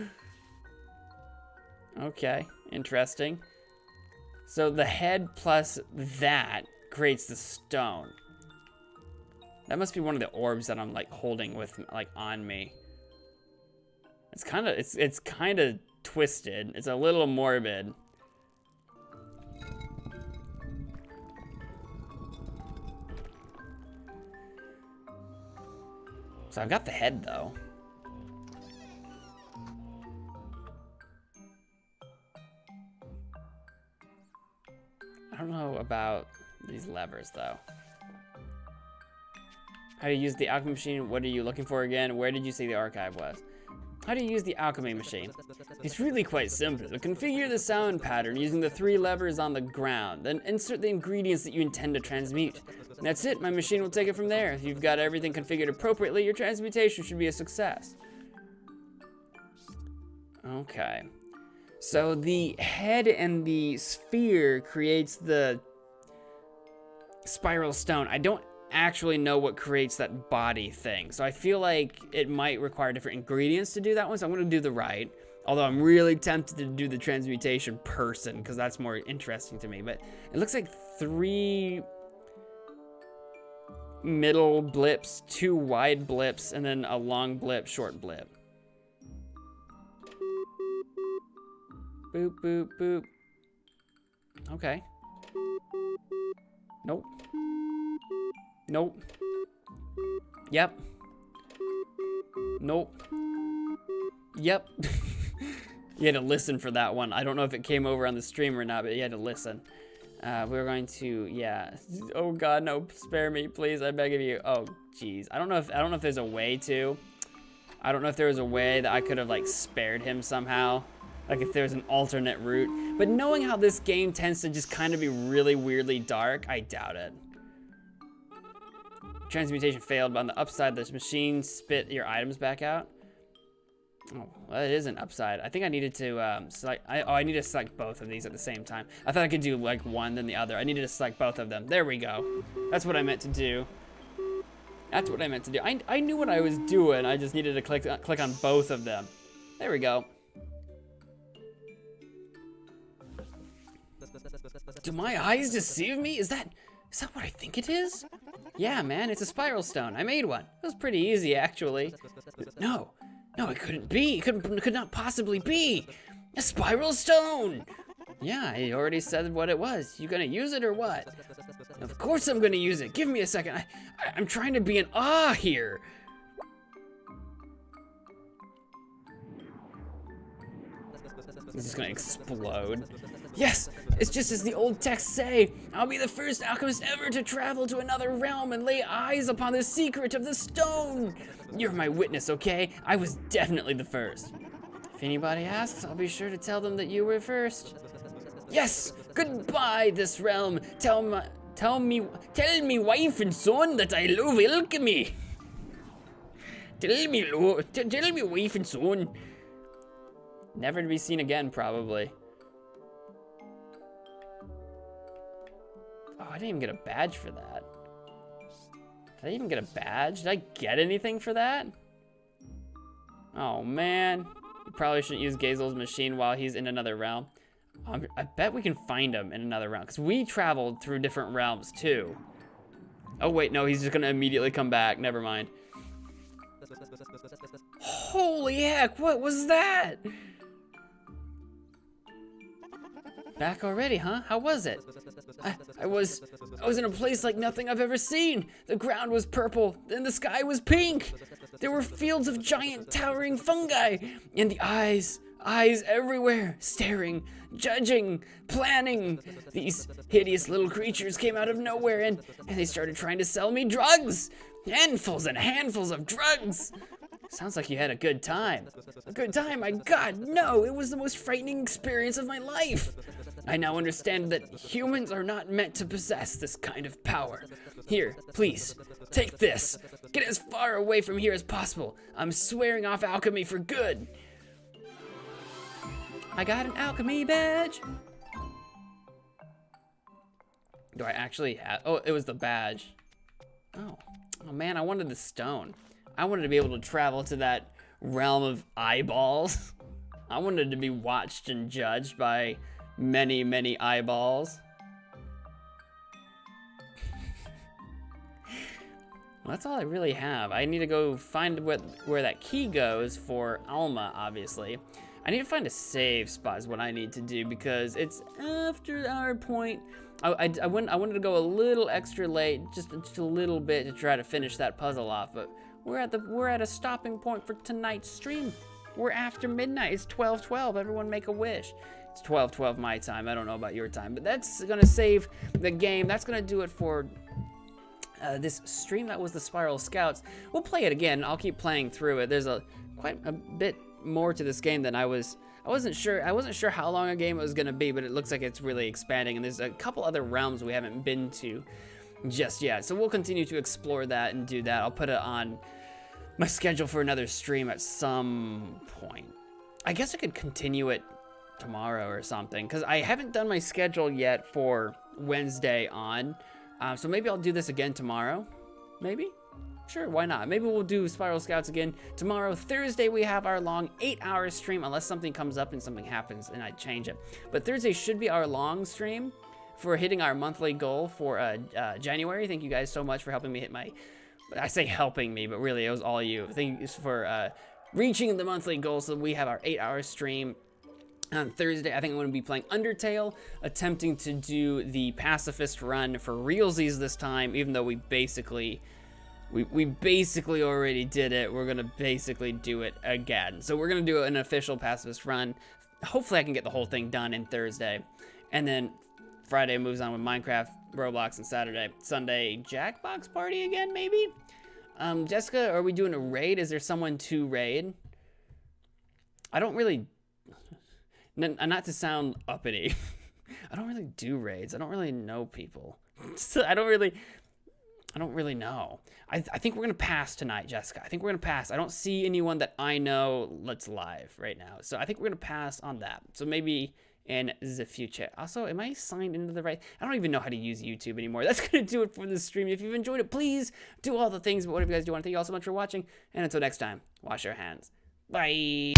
Okay, interesting. So the head plus that creates the stone. That must be one of the orbs that I'm like holding with like on me. It's kind of twisted. It's a little morbid. So I've got the head though. I don't know about these levers though. How do you use the alchemy machine? What are you looking for again? Where did you say the archive was? How do you use the alchemy machine? It's really quite simple. Configure the sound pattern using the 3 levers on the ground, then insert the ingredients that you intend to transmute. And that's it, my machine will take it from there. If you've got everything configured appropriately, your transmutation should be a success. Okay. So the head and the sphere creates the spiral stone. I don't actually know what creates that body thing. So I feel like it might require different ingredients to do that one. So I'm going to do the right. Although I'm really tempted to do the transmutation person because that's more interesting to me. But it looks like 3 middle blips, 2 wide blips, and then a long blip, short blip. Boop, boop, boop. Okay. Nope. Nope. Yep. Nope. Yep. You had to listen for that one. I don't know if it came over on the stream or not, but you had to listen. We're going to, yeah. Oh God, no! Spare me, please! I beg of you. Oh, jeez. I don't know if there's a way to. I don't know if there was a way that I could have like spared him somehow. Like if there's an alternate route. But knowing how this game tends to just kind of be really weirdly dark, I doubt it. Transmutation failed, but on the upside, this machine spit your items back out. Oh, well, it is an upside. I think I needed to select. I need to select both of these at the same time. I thought I could do like one then the other. I needed to select both of them. There we go. That's what I meant to do. That's what I meant to do. I knew what I was doing. I just needed to click on both of them. There we go. Do my eyes deceive me? Is that what I think it is? Yeah, man, it's a spiral stone. I made one. It was pretty easy, actually. No, it couldn't be. It could not possibly be. A spiral stone. Yeah, I already said what it was. You gonna use it or what? Of course I'm gonna use it. Give me a second. I'm trying to be an awe here. This is gonna explode. Yes, it's just as the old texts say. I'll be the first alchemist ever to travel to another realm and lay eyes upon the secret of the stone. You're my witness, okay? I was definitely the first. If anybody asks, I'll be sure to tell them that you were first. Yes, goodbye this realm. Tell me wife and son that I love alchemy. Tell me wife and son. Never to be seen again, probably. Oh, I didn't even get a badge for that. Did I even get a badge? Did I get anything for that? Oh, man. You probably shouldn't use Gazel's machine while he's in another realm. I bet we can find him in another realm, because we traveled through different realms, too. Oh, wait, no, he's just going to immediately come back. Never mind. Holy heck, what was that? Back already, huh? How was it? I was in a place like nothing I've ever seen. The ground was purple, and the sky was pink. There were fields of giant towering fungi, and the eyes everywhere, staring, judging, planning. These hideous little creatures came out of nowhere, and they started trying to sell me drugs. Handfuls and handfuls of drugs. Sounds like you had a good time. A good time? My God, no! It was the most frightening experience of my life. I now understand that humans are not meant to possess this kind of power. Here, please, take this. Get as far away from here as possible. I'm swearing off alchemy for good. I got an alchemy badge. Do I actually have? Oh, it was the badge. Oh man, I wanted the stone. I wanted to be able to travel to that realm of eyeballs. I wanted to be watched and judged by many, many eyeballs. Well, that's all I really have. I need to go find where that key goes for Alma, obviously. I need to find a save spot is what I need to do, because it's after our point. I wanted to go a little extra late, just a little bit, to try to finish that puzzle off, but we're at a stopping point for tonight's stream. We're after midnight. It's 12:12. Everyone make a wish. It's 12:12 my time. I don't know about your time, but that's gonna save the game. That's gonna do it for this stream. That was the Spiral Scouts. We'll play it again. I'll keep playing through it. There's quite a bit more to this game than I wasn't sure how long a game it was gonna be, but it looks like it's really expanding, and there's a couple other realms we haven't been to just yet. So we'll continue to explore that and do that. I'll put it on my schedule for another stream at some point. I guess I could continue it tomorrow or something, because I haven't done my schedule yet for Wednesday on. So maybe I'll do this again tomorrow. Maybe? Sure, why not? Maybe we'll do Spiral Scouts again tomorrow. Thursday, we have our long 8-hour stream, unless something comes up and something happens and I change it. But Thursday should be our long stream for hitting our monthly goal for January. Thank you guys so much for helping me hit my... I say helping me, but really it was all you. Thank you for reaching the monthly goal. So we have our 8-hour stream on Thursday. I think I'm going to be playing Undertale, attempting to do the pacifist run for realsies this time, even though we basically already did it. We're going to basically do it again. So we're going to do an official pacifist run. Hopefully I can get the whole thing done in Thursday. And then Friday moves on with Minecraft, Roblox, and Sunday, Jackbox Party again, maybe? Jessica, are we doing a raid? Is there someone to raid? I don't really... Not to sound uppity. I don't really do raids. I don't really know people. So I don't really know. I think we're gonna pass tonight, Jessica. I think we're gonna pass. I don't see anyone that I know that's live right now. So I think we're gonna pass on that. So maybe in the future. Also, am I signed into the right? I don't even know how to use YouTube anymore. That's gonna do it for this stream. If you've enjoyed it, please do all the things. But whatever you guys do, I want to thank you all so much for watching. And until next time, wash your hands. Bye.